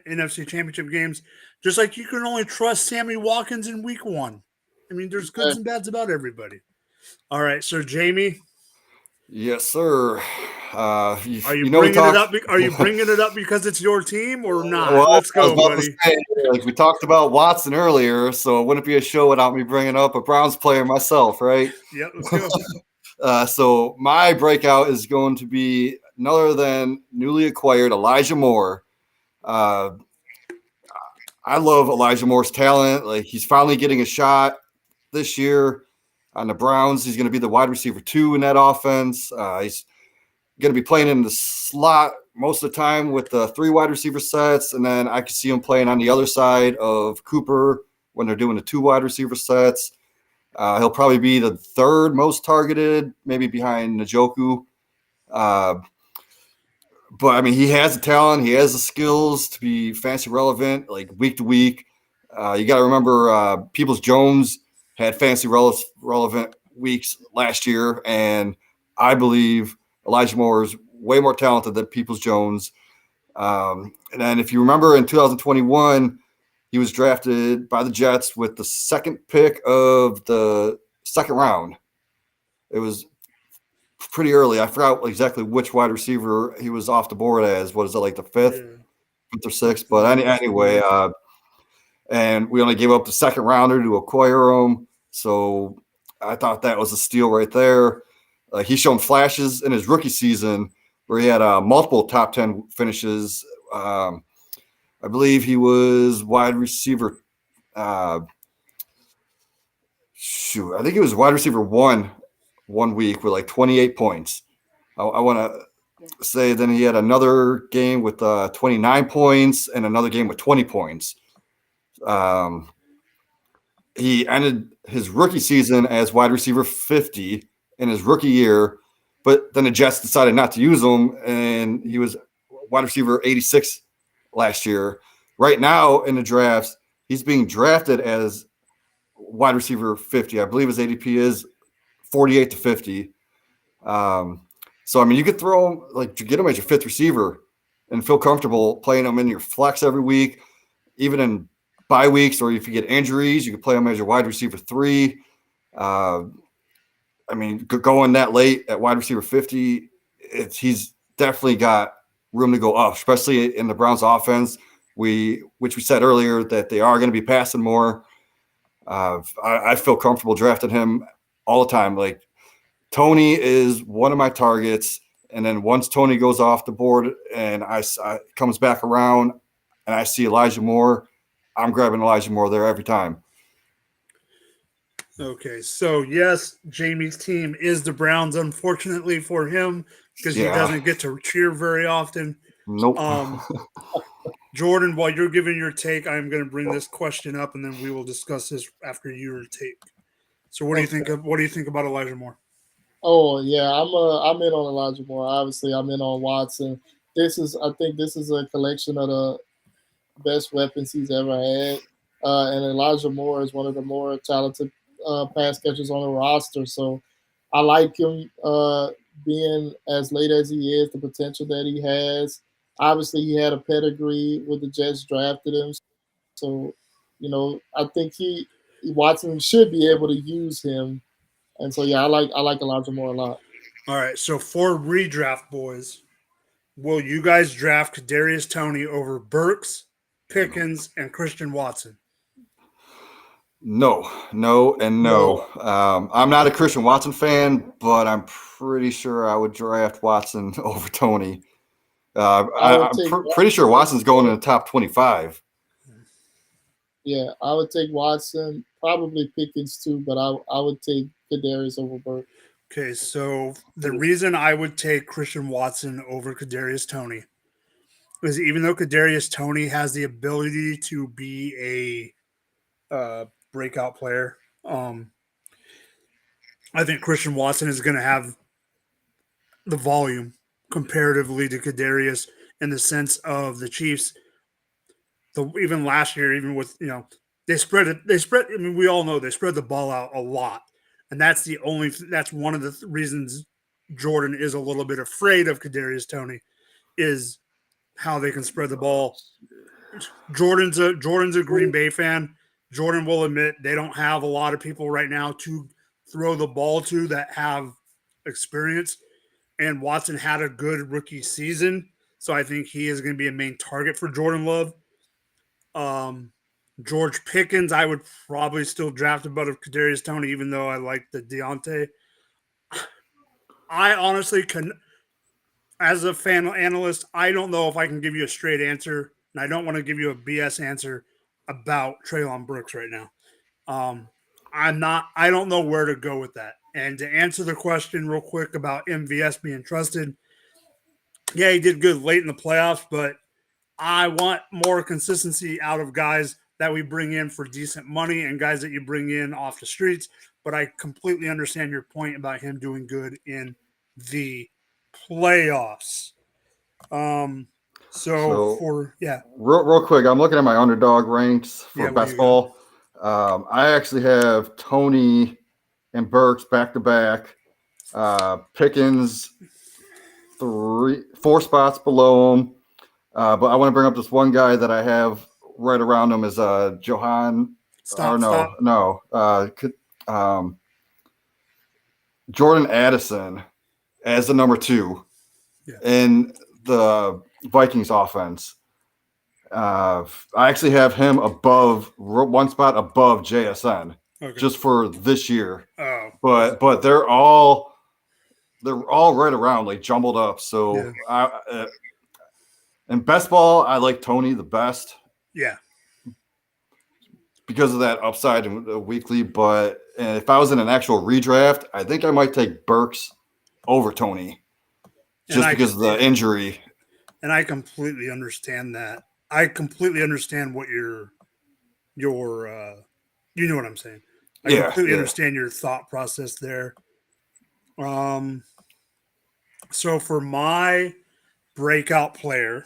Speaker 2: NFC championship games, just like you can only trust Sammy Watkins in week 1. I mean, there's goods and bads about everybody. All right, so Jamie.
Speaker 3: Yes, sir.
Speaker 2: Are you bringing it up? Are you bringing it up because it's your team or not?
Speaker 3: Well,
Speaker 2: Let's go, buddy.
Speaker 3: Like we talked about Watson earlier, so it wouldn't be a show without me bringing up a Browns player myself, right?
Speaker 2: Yep, let's go.
Speaker 3: So my breakout is going to be none other than newly acquired Elijah Moore. I love Elijah Moore's talent. Like he's finally getting a shot this year on the Browns. He's going to be the wide receiver 2 in that offense. He's going to be playing in the slot most of the time with the 3 wide receiver sets. And then I can see him playing on the other side of Cooper when they're doing the 2 wide receiver sets. He'll probably be the 3rd most targeted, maybe behind Njoku. But I mean, he has the talent. He has the skills to be fantasy relevant, like week to week. You got to remember Peoples-Jones had fantasy relevant weeks last year, and I believe Elijah Moore is way more talented than Peoples-Jones. And then if you remember in 2021, he was drafted by the Jets with the 2nd pick of the 2nd round. It was pretty early. I forgot exactly which wide receiver he was off the board as. What is it, like the 5th or 6th? But anyway, and we only gave up the 2nd rounder to acquire him. So I thought that was a steal right there. He's shown flashes in his rookie season where he had multiple top 10 finishes. I believe he was wide receiver. I think he was wide receiver 1 1 week with like 28 points. I want to say then he had another game with 29 points and another game with 20 points. He ended his rookie season as wide receiver 50 in his rookie year, but then the Jets decided not to use him, and he was wide receiver 86 last year. Right now in the drafts, he's being drafted as wide receiver 50. I believe his ADP is 48 to 50. So, I mean, you could throw him, like, you get him as your fifth receiver and feel comfortable playing him in your flex every week, even in bye weeks, or if you get injuries, you could play him as your wide receiver 3. I mean, going that late at wide receiver 50, he's definitely got room to go up, especially in the Browns offense, which we said earlier that they are going to be passing more. I feel comfortable drafting him all the time. Like, Tony is one of my targets, and then once Tony goes off the board and I comes back around and I see Elijah Moore, I'm grabbing Elijah Moore there every time.
Speaker 2: Okay, so yes, Jamie's team is the Browns, unfortunately for him, because he doesn't get to cheer very often.
Speaker 3: Nope.
Speaker 2: Jordan, while you're giving your take, I'm going to bring this question up, and then we will discuss this after your take. So, what do you think about Elijah Moore?
Speaker 4: Oh yeah, I'm in on Elijah Moore. Obviously, I'm in on Watson. I think this is a collection of the best weapons he's ever had. And Elijah Moore is one of the more talented pass catchers on the roster. So I like him being as late as he is, the potential that he has. Obviously, he had a pedigree with the Jets drafted him. So, I think Watson should be able to use him. And so, yeah, I like Elijah Moore a lot.
Speaker 2: All right, so for redraft boys, will you guys draft Kadarius Toney over Burks, Pickens, and Christian Watson?
Speaker 3: No. I'm not a Christian Watson fan, but I'm pretty sure I would draft Watson over Tony. I'm pretty sure Watson's going in the top 25.
Speaker 4: Yeah, I would take Watson, probably Pickens too, but I would take Kadarius over Burke.
Speaker 2: Okay, so the reason I would take Christian Watson over Kadarius Toney is even though Kadarius Toney has the ability to be a breakout player, I think Christian Watson is going to have the volume comparatively to Kadarius in the sense of the Chiefs. Even last year, even with they spread it. I mean, we all know they spread the ball out a lot, and that's one of the reasons Jordan is a little bit afraid of Kadarius Toney is how they can spread the ball. Jordan's a Green Bay fan. Jordan will admit they don't have a lot of people right now to throw the ball to that have experience. And Watson had a good rookie season, so I think he is going to be a main target for Jordan Love. George Pickens, I would probably still draft above Kadarius Toney, even though I like the Deontay. I honestly can, as a fan analyst, I don't know if I can give you a straight answer, and I don't want to give you a BS answer about Treylon Brooks right now. I don't know where to go with that. And to answer the question real quick about MVS being trusted, yeah, he did good late in the playoffs, but I want more consistency out of guys that we bring in for decent money and guys that you bring in off the streets. But I completely understand your point about him doing good in the playoffs.
Speaker 3: Real quick, I'm looking at my underdog ranks for best ball. I actually have Tony and Burks back to back. Pickens 4 spots below him. But I want to bring up this one guy that I have right around him is Johan. Jordan Addison as the number 2 in the Vikings offense. I actually have him above 1 spot above JSN just for this year.
Speaker 2: Oh,
Speaker 3: but they're all right around, like jumbled up. So in best ball, I like Tony the best.
Speaker 2: Yeah.
Speaker 3: because of that upside in the weekly. But if I was in an actual redraft, I think I might take Burks over Tony just because of the injury.
Speaker 2: And I completely understand that. I completely understand what your you know what I'm saying. I completely understand your thought process there. So for my breakout player,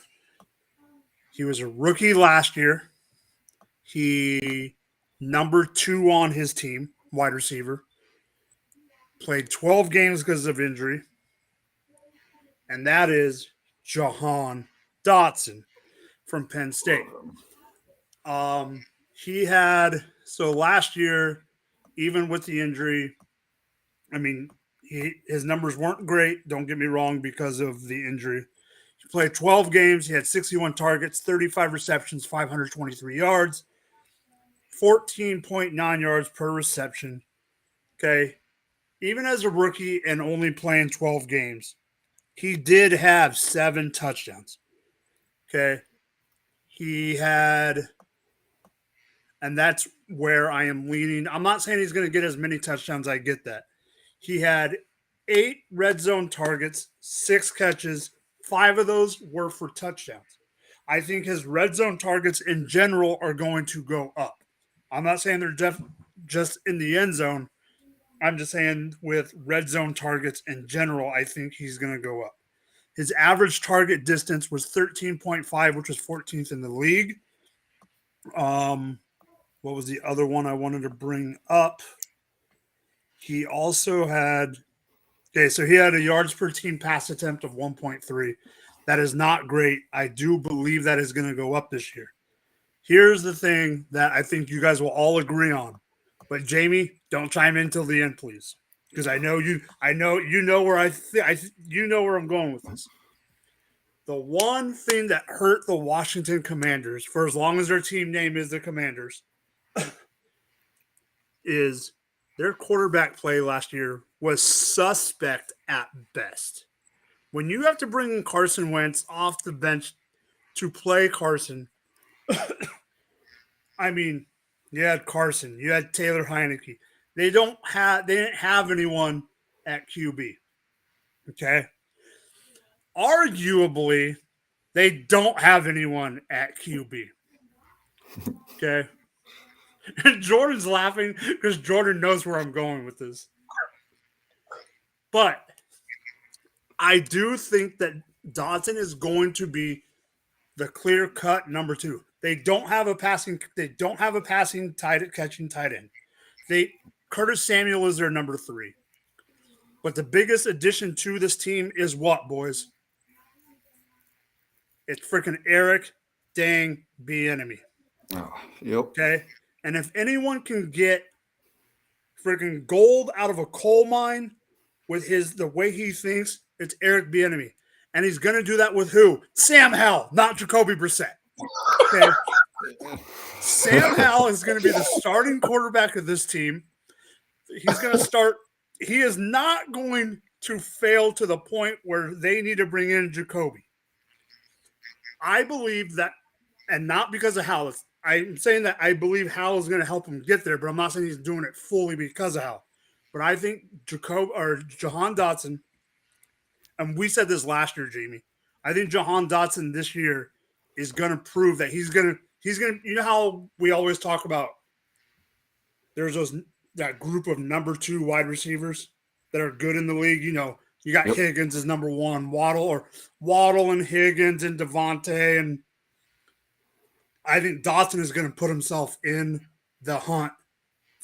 Speaker 2: he was a rookie last year. He number 2 on his team, wide receiver. Played 12 games because of injury. And that is Jahan Dotson from Penn State. He had, so last year, even with the injury, I mean, his numbers weren't great, don't get me wrong, because of the injury. He played 12 games. He had 61 targets, 35 receptions, 523 yards, 14.9 yards per reception. Okay. Even as a rookie and only playing 12 games, he did have 7 touchdowns. Okay. He had, and that's where I am leaning. I'm not saying he's going to get as many touchdowns. I get that. He had 8 red zone targets, 6 catches. 5 of those were for touchdowns. I think his red zone targets in general are going to go up. I'm not saying they're just in the end zone. I'm just saying with red zone targets in general, I think he's going to go up. His average target distance was 13.5, which was 14th in the league. What was the other one I wanted to bring up? He also had, so he had a yards per team pass attempt of 1.3. That is not great. I do believe that is going to go up this year. Here's the thing that I think you guys will all agree on. But Jamie, don't chime in till the end, please, because I know you know where you know where I'm going with this. The one thing that hurt the Washington Commanders, for as long as their team name is the Commanders, is their quarterback play last year was suspect at best. When you have to bring in Carson Wentz off the bench to play Carson, I mean, you had Carson, you had Taylor Heineke. They didn't have anyone at QB. Okay. Arguably, they don't have anyone at QB. Okay. And Jordan's laughing because Jordan knows where I'm going with this. But I do think that Dotson is going to be the clear-cut number 2. They don't have a passing catching tight end. Curtis Samuel is their number 3. But the biggest addition to this team is what, boys? It's freaking Eric Dang Bieniemy.
Speaker 3: Oh, yep.
Speaker 2: Okay? And if anyone can get freaking gold out of a coal mine with the way he thinks, it's Eric Bieniemy. And he's going to do that with who? Sam Howell, not Jacoby Brissett. Okay? Sam Howell is going to be the starting quarterback of this team. He's going to start. He is not going to fail to the point where they need to bring in Jacoby. I believe that, and not because of Howell. I'm saying that I believe Howell is going to help him get there, but I'm not saying he's doing it fully because of Howell. But I think Jahan Dotson, and we said this last year, Jamie. I think Jahan Dotson this year is going to prove that he's going to, you know how we always talk about there's that group of number 2 wide receivers that are good in the league. You know, you got Higgins as number 1, Waddle and Higgins and Devontae. And I think Dotson is going to put himself in the hunt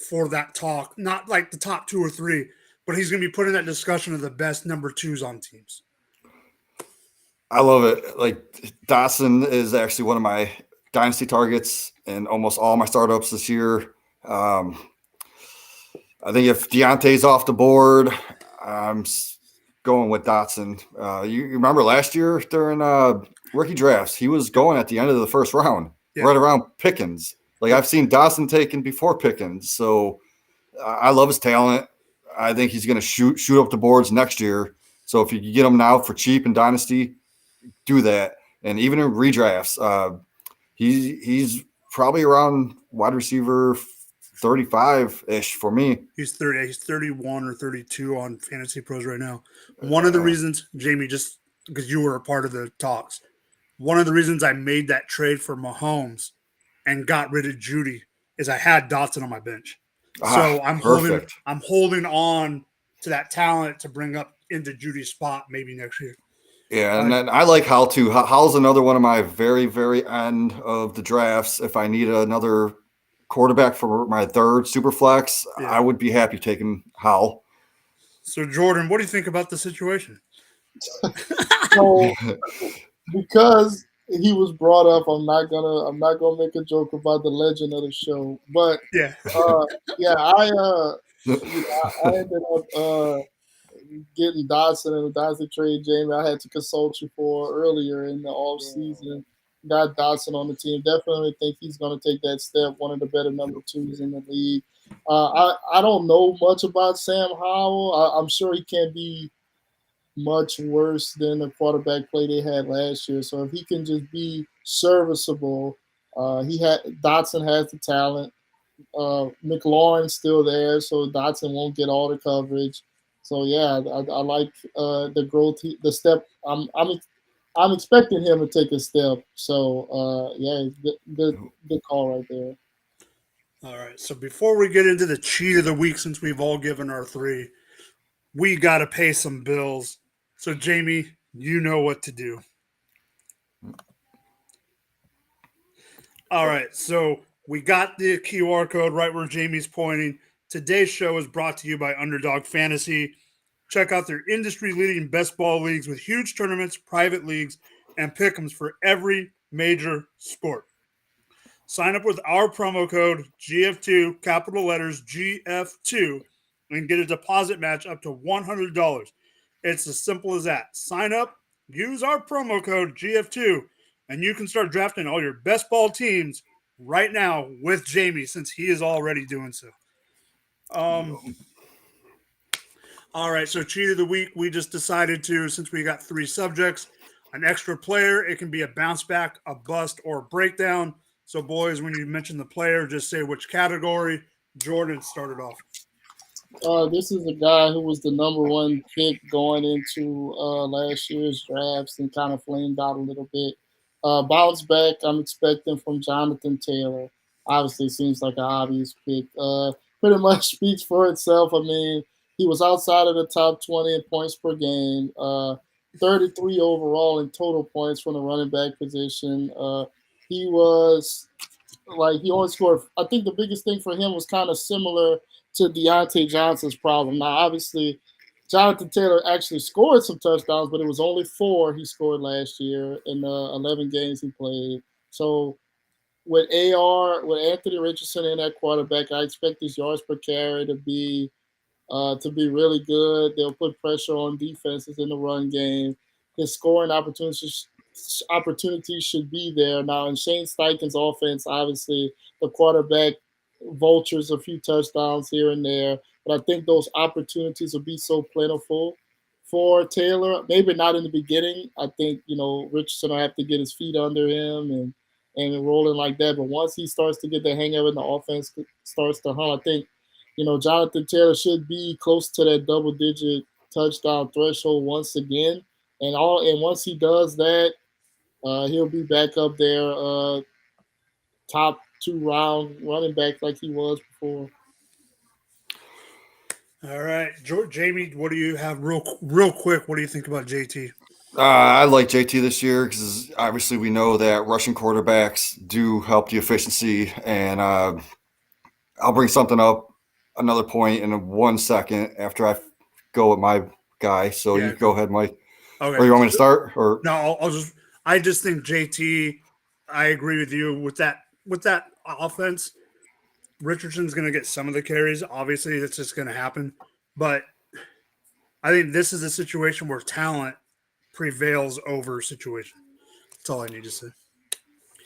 Speaker 2: for that talk, not like the top 2 or 3, but he's going to be put in that discussion of the best number 2s on teams.
Speaker 3: I love it. Like, Dotson is actually one of my dynasty targets in almost all my startups this year. I think if Deontay's off the board, I'm going with Dotson. You remember last year during rookie drafts, he was going at the end of the first round, right around Pickens. Like, I've seen Dotson taken before Pickens. So I love his talent. I think he's going to shoot up the boards next year. So if you can get him now for cheap in dynasty, do that. And even in redrafts, he's probably around wide receiver 35-ish for me.
Speaker 2: He's 30. He's 31 or 32 on Fantasy Pros right now. One of the reasons, Jamie, just because you were a part of the talks, one of the reasons I made that trade for Mahomes and got rid of Judy is I had Dotson on my bench. So I'm
Speaker 3: perfect.
Speaker 2: holding on to that talent to bring up into Judy's spot maybe next year.
Speaker 3: Yeah, and then I like Hal too. Hal's another one of my very, very end of the drafts. If I need another quarterback for my third super flex, I would be happy taking Hal.
Speaker 2: So Jordan, what do you think about the situation?
Speaker 4: So because he was brought up, I'm not gonna make a joke about the legend of the show. But
Speaker 2: Yeah.
Speaker 4: I ended up getting Dodson in the Dodson trade, Jamie. I had to consult you for earlier in the off season. Got Dodson on the team. Definitely think he's going to take that step. One of the better number twos in the league. I don't know much about Sam Howell. I'm sure he can't be much worse than the quarterback play they had last year. So if he can just be serviceable, Dotson has the talent. McLaurin's still there, so Dotson won't get all the coverage. So yeah, I like the growth, the step. I'm expecting him to take a step. So good call right there.
Speaker 2: All right. So before we get into the cheat of the week, since we've all given our three, we got to pay some bills. So Jamie, you know what to do. All right. So we got the QR code right where Jamie's pointing. Today's show is brought to you by Underdog Fantasy. Check out their industry-leading best ball leagues with huge tournaments, private leagues, and pick'ems for every major sport. Sign up with our promo code GF2, capital letters GF2, and get a deposit match up to $100. It's as simple as that. Sign up, use our promo code GF2, and you can start drafting all your best ball teams right now with Jamie, since he is already doing so. All right, so cheat of the week, we just decided to, since we got three subjects, an extra player. It can be a bounce back, a bust, or a breakdown. So, boys, when you mention the player, just say which category. Jordan started off.
Speaker 4: This is a guy who was the number one pick going into last year's drafts and kind of flamed out a little bit. Bounce back, I'm expecting from Jonathan Taylor. Obviously, seems like an obvious pick. Pretty much speaks for itself. I mean, he was outside of the top 20 in points per game, 33 overall in total points from the running back position. He only scored. I think the biggest thing for him was kind of similar to Deontay Johnson's problem. Now, obviously, Jonathan Taylor actually scored some touchdowns, but it was only 4 he scored last year in the 11 games he played. So with Anthony Richardson in that quarterback, I expect his yards per carry to be really good. They'll put pressure on defenses in the run game. His scoring opportunities should be there. Now, in Shane Steichen's offense, obviously, the quarterback vultures a few touchdowns here and there, but I think those opportunities will be so plentiful for Taylor. Maybe not in the beginning. I think, Richardson will have to get his feet under him and rolling like that. But once he starts to get the hang of it and the offense starts to hum, I think, Jonathan Taylor should be close to that double-digit touchdown threshold once again. And once he does that, he'll be back up there, top 2 round running back like he was before.
Speaker 2: All right, Jamie, what do you have real quick? What do you think about JT?
Speaker 3: I like JT this year because obviously we know that rushing quarterbacks do help the efficiency. And I'll bring something up, another point in 1 second after I go with my guy. So you go ahead, Mike.
Speaker 2: Okay.
Speaker 3: Or you want me to start? Or
Speaker 2: no, I just think JT. I agree with you with that offense. Richardson's going to get some of the carries. Obviously, that's just going to happen. But I think this is a situation where talent prevails over situation. That's all I need to say.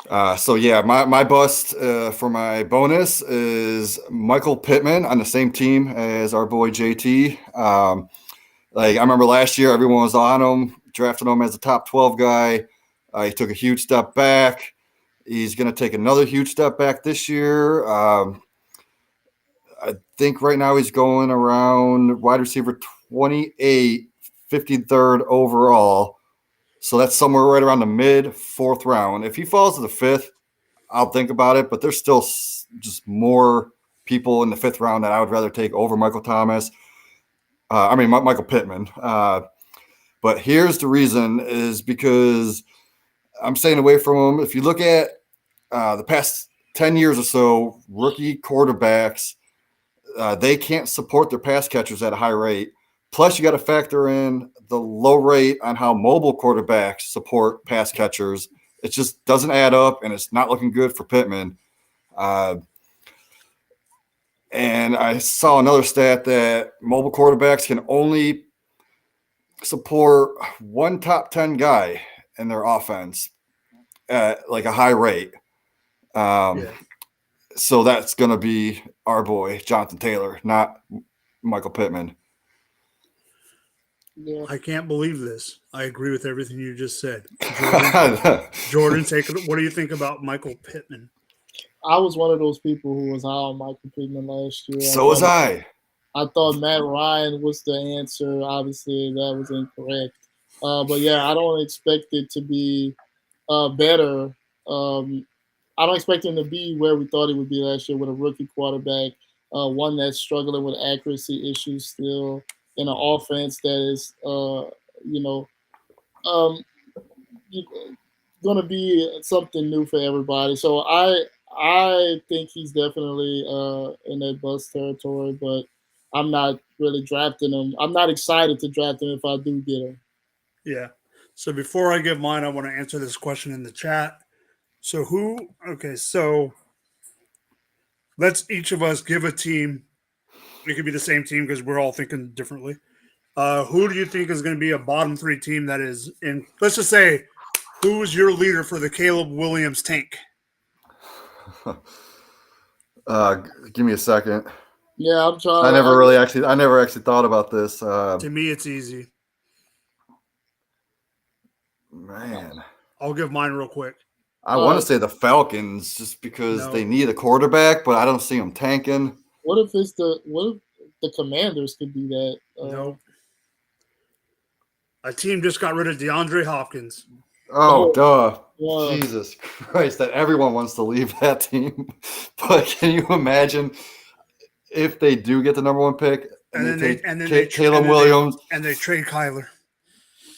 Speaker 3: My bust for my bonus is Michael Pittman on the same team as our boy JT. I remember last year, everyone was on him, drafted him as a top 12 guy. He took a huge step back. He's going to take another huge step back this year. I think right now he's going around wide receiver 28, 53rd overall. So that's somewhere right around the mid fourth round. If he falls to the fifth, I'll think about it. But there's still just more people in the fifth round that I would rather take over Michael Thomas. Michael Pittman. But here's the reason is because I'm staying away from him. If you look at the past 10 years or so, rookie quarterbacks, they can't support their pass catchers at a high rate. Plus, you got to factor in the low rate on how mobile quarterbacks support pass catchers. It just doesn't add up, and it's not looking good for Pittman. And I saw another stat that mobile quarterbacks can only support one top 10 guy in their offense at like a high rate. So that's going to be our boy, Jonathan Taylor, not Michael Pittman.
Speaker 4: Yeah.
Speaker 2: I can't believe this. I agree with everything you just said. Jordan, what do you think about Michael Pittman?
Speaker 4: I was one of those people who was high on Michael Pittman last year.
Speaker 3: So was I.
Speaker 4: I thought Matt Ryan was the answer. Obviously, that was incorrect. But yeah, I don't expect it to be better. I don't expect him to be where we thought he would be last year with a rookie quarterback, one that's struggling with accuracy issues still, in an offense that is, going to be something new for everybody. So I think he's definitely in that bust territory, but I'm not really drafting him. I'm not excited to draft him if I do get him.
Speaker 2: Yeah. So before I give mine, I want to answer this question in the chat. So let's each of us give a team. It could be the same team because we're all thinking differently. Who do you think is going to be a bottom three team that is in? Let's just say, who is your leader for the Caleb Williams tank?
Speaker 3: Give me a second.
Speaker 4: Yeah, I'm trying.
Speaker 3: I never actually thought about this.
Speaker 2: To me, it's easy.
Speaker 3: Man,
Speaker 2: I'll give mine real quick.
Speaker 3: I want to say the Falcons just because they need a quarterback, but I don't see them tanking.
Speaker 4: What if the Commanders could be that?
Speaker 2: No. A team just got rid of DeAndre Hopkins.
Speaker 3: Oh, duh.
Speaker 4: Yeah.
Speaker 3: Jesus Christ, that everyone wants to leave that team. But can you imagine if they do get the number one pick and they take Caleb Williams
Speaker 2: and they trade Kyler?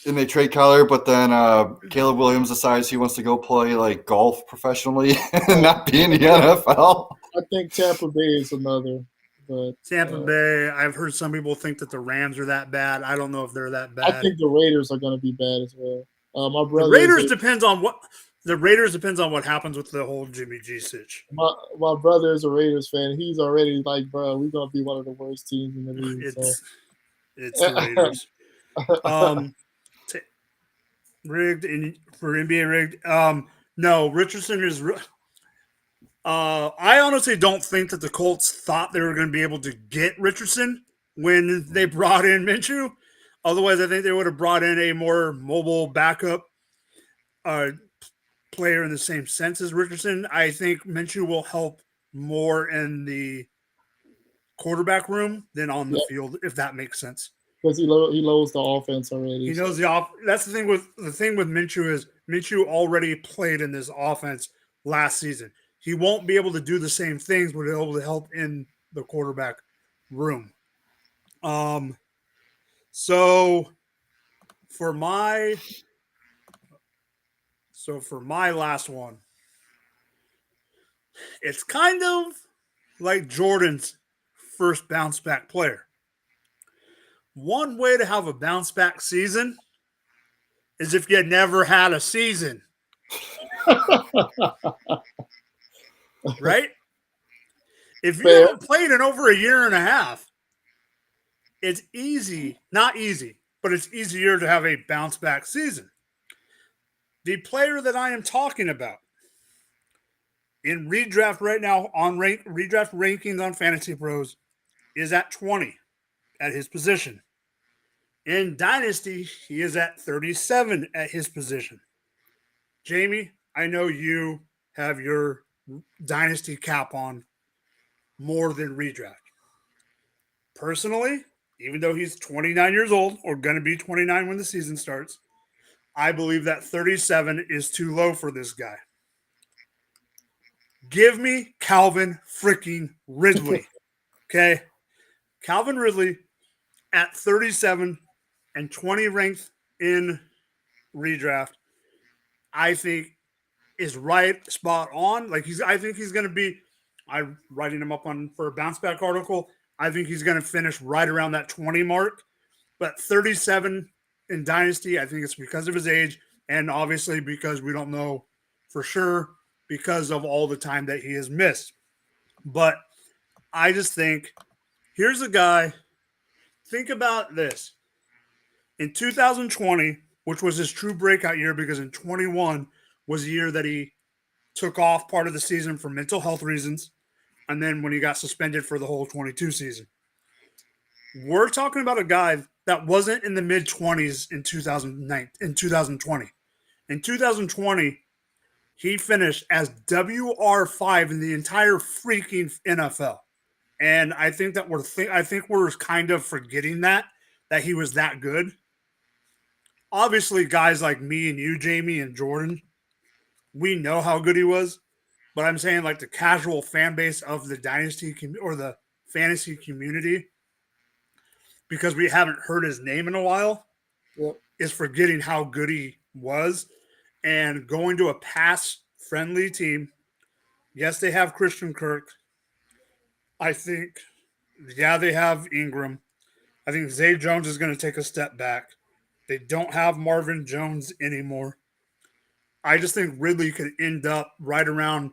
Speaker 3: And they trade Kyler, but then Caleb Williams decides he wants to go play like golf professionally and not be in the NFL.
Speaker 4: I think Tampa Bay is another. But
Speaker 2: Tampa Bay, I've heard some people think that the Rams are that bad. I don't know if they're that bad.
Speaker 4: I think the Raiders are going to be bad as well. My brother.
Speaker 2: The Raiders depends on what happens with the whole Jimmy G sitch.
Speaker 4: My brother is a Raiders fan. He's already like, bro, we're going to be one of the worst teams in the league.
Speaker 2: It's the Raiders. Rigged for NBA rigged. No, Richardson is. I honestly don't think that the Colts thought they were going to be able to get Richardson when they brought in Minshew. Otherwise, I think they would have brought in a more mobile backup player in the same sense as Richardson. I think Minshew will help more in the quarterback room than on the field, if that makes sense.
Speaker 4: Because he knows the offense already.
Speaker 2: He knows that's the thing with Minshew is Minshew already played in this offense last season. He won't be able to do the same things, but he'll be able to help in the quarterback room. So for my last one, it's kind of like Jordan's first bounce back player. One way to have a bounce back season is if you never had a season. Right? If you haven't played in over a year and a half, it's not easy, but it's easier to have a bounce back season. The player that I am talking about in redraft right now on redraft rankings on Fantasy Pros is at 20 at his position. In Dynasty, he is at 37 at his position. Jamie, I know you have your dynasty cap on more than redraft. Personally, even though he's 29 years old or going to be 29 when the season starts, I believe that 37 is too low for this guy. Give me Calvin freaking Ridley. Okay? Calvin Ridley at 37 and 20 ranked in redraft, I think is right spot on. I think he's going to be. I'm writing him up for a bounce back article. I think he's going to finish right around that 20 mark. But 37 in Dynasty, I think it's because of his age, and obviously because we don't know for sure because of all the time that he has missed. But I just think here's a guy. Think about this. In 2020, which was his true breakout year, because in 21 was the year that he took off part of the season for mental health reasons, and then when he got suspended for the whole 22 season. We're talking about a guy that wasn't in the mid 20s in 2020. In 2020, he finished as WR5 in the entire freaking NFL. And I think that we're kind of forgetting that he was that good. Obviously, guys like me and you, Jamie and Jordan, we know how good he was. But I'm saying like the casual fan base of the dynasty or the fantasy community, because we haven't heard his name in a while, is forgetting how good he was. And going to a pass-friendly team, yes, they have Christian Kirk. I think, yeah, they have Ingram. I think Zay Jones is going to take a step back. They don't have Marvin Jones anymore. I just think Ridley could end up right around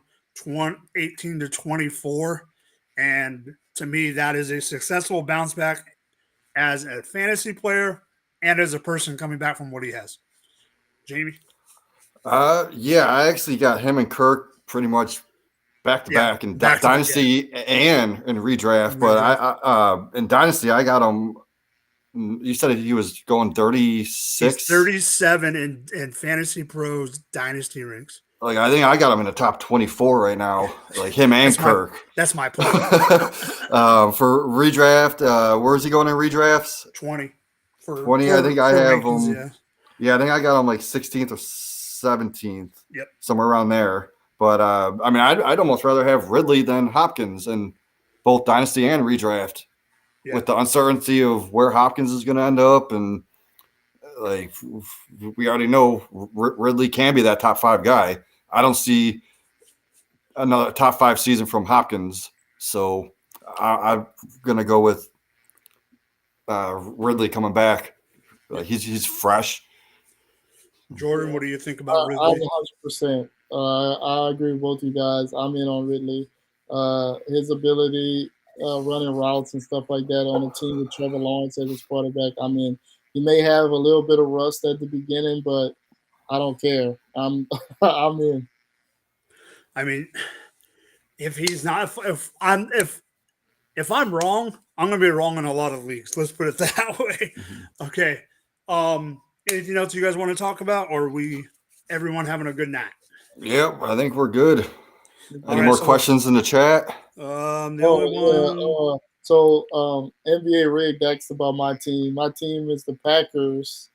Speaker 2: 18 to 24. And to me, that is a successful bounce back as a fantasy player and as a person coming back from what he has. Jamie?
Speaker 3: Yeah, I actually got him and Kirk pretty much back to back in Dynasty and in redraft. But I in Dynasty, I got him. You said he was going 36?
Speaker 2: He's 37 in Fantasy Pros Dynasty ranks.
Speaker 3: Like, I think I got him in the top 24 right now, like him and Kirk.
Speaker 2: That's my point.
Speaker 3: For redraft, where is he going in redrafts?
Speaker 2: 20.
Speaker 3: 20, I think I have him. Yeah, I think I got him like 16th or 17th.
Speaker 2: Yep.
Speaker 3: Somewhere around there. But, I mean, I'd almost rather have Ridley than Hopkins in both Dynasty and redraft. Yeah. With the uncertainty of where Hopkins is going to end up. And, like, we already know Ridley can be that top 5 guy. I don't see another top 5 season from Hopkins. So I'm going to go with Ridley coming back. He's fresh.
Speaker 2: Jordan, what do you think about Ridley?
Speaker 4: 100%. I agree with both you guys. I'm in on Ridley. His ability running routes and stuff like that on a team with Trevor Lawrence as his quarterback. I mean, he may have a little bit of rust at the beginning, but I don't care. I'm in.
Speaker 2: I mean, if he's not, if I'm wrong, I'm gonna be wrong in a lot of leagues. Let's put it that way. Mm-hmm. Okay. Anything else you guys want to talk about, or are everyone having a good night?
Speaker 3: Yep, I think we're good. Any more questions in the chat?
Speaker 2: The
Speaker 4: NBA Rig asked about my team. My team is the Packers.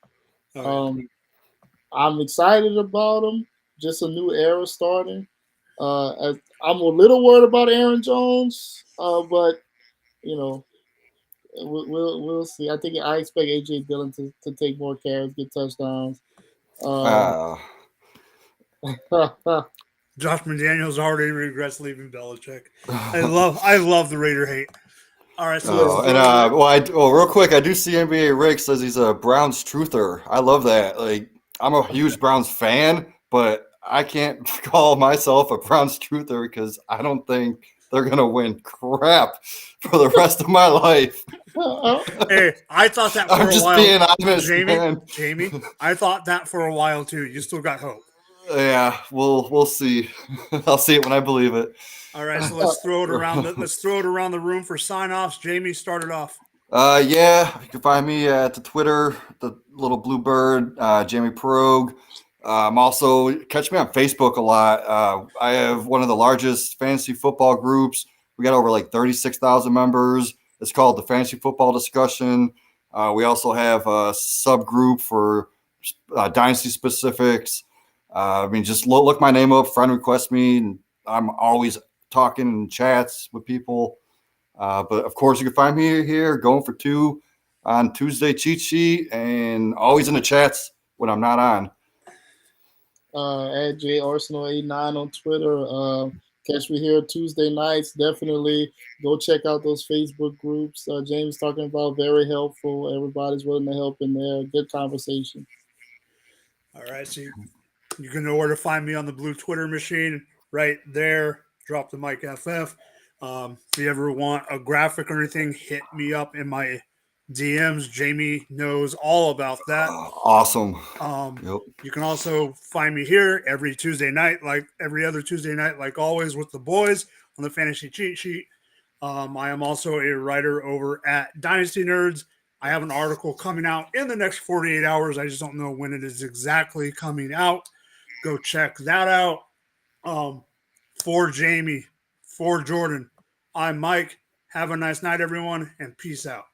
Speaker 4: I'm excited about them. Just a new era starting. I'm a little worried about Aaron Jones, but you know, we'll see. I expect AJ Dillon to take more carries, get touchdowns.
Speaker 2: Josh McDaniels already regrets leaving Belichick. I love the Raider hate. All right, so
Speaker 3: real quick, I do see NBA Rick says he's a Browns truther. I love that. Like, I'm a huge Browns fan, but I can't call myself a Browns truther because I don't think they're gonna win crap for the rest of my life.
Speaker 2: Hey, I thought that for
Speaker 3: I'm
Speaker 2: a
Speaker 3: just
Speaker 2: while.
Speaker 3: Being honest,
Speaker 2: Jamie, I thought that for a while too. You still got hope.
Speaker 3: Yeah, we'll see. I'll see it when I believe it.
Speaker 2: All right, so let's throw it around. Let's throw it around the room for sign-offs. Jamie, start it off.
Speaker 3: Yeah, you can find me at the Twitter, the little blue bird, Jamie Perogue. Also, catch me on Facebook a lot. I have one of the largest fantasy football groups. We got over like 36,000 members. It's called the Fantasy Football Discussion. We also have a subgroup for dynasty specifics. I mean, just look my name up, friend request me, and I'm always talking in chats with people. But of course, you can find me here going for two on Tuesday cheat sheet, and always in the chats when I'm not on.
Speaker 4: At jarsenal89 on Twitter. Catch me here Tuesday nights. Definitely go check out those Facebook groups. James talking about very helpful. Everybody's willing to help in there. Good conversation.
Speaker 2: All right, so you can know where to find me on the blue Twitter machine right there. Drop the mic FF. If you ever want a graphic or anything, hit me up in my DMs. Jamie knows all about that.
Speaker 3: Awesome.
Speaker 2: Yep. You can also find me here every Tuesday night, like every other Tuesday night, like always, with the boys on the Fantasy Cheat Sheet. I am also a writer over at Dynasty Nerds. I have an article coming out in the next 48 hours. I just don't know when it is exactly coming out. Go check that out. For Jamie, for Jordan, I'm Mike. Have a nice night, everyone, and peace out.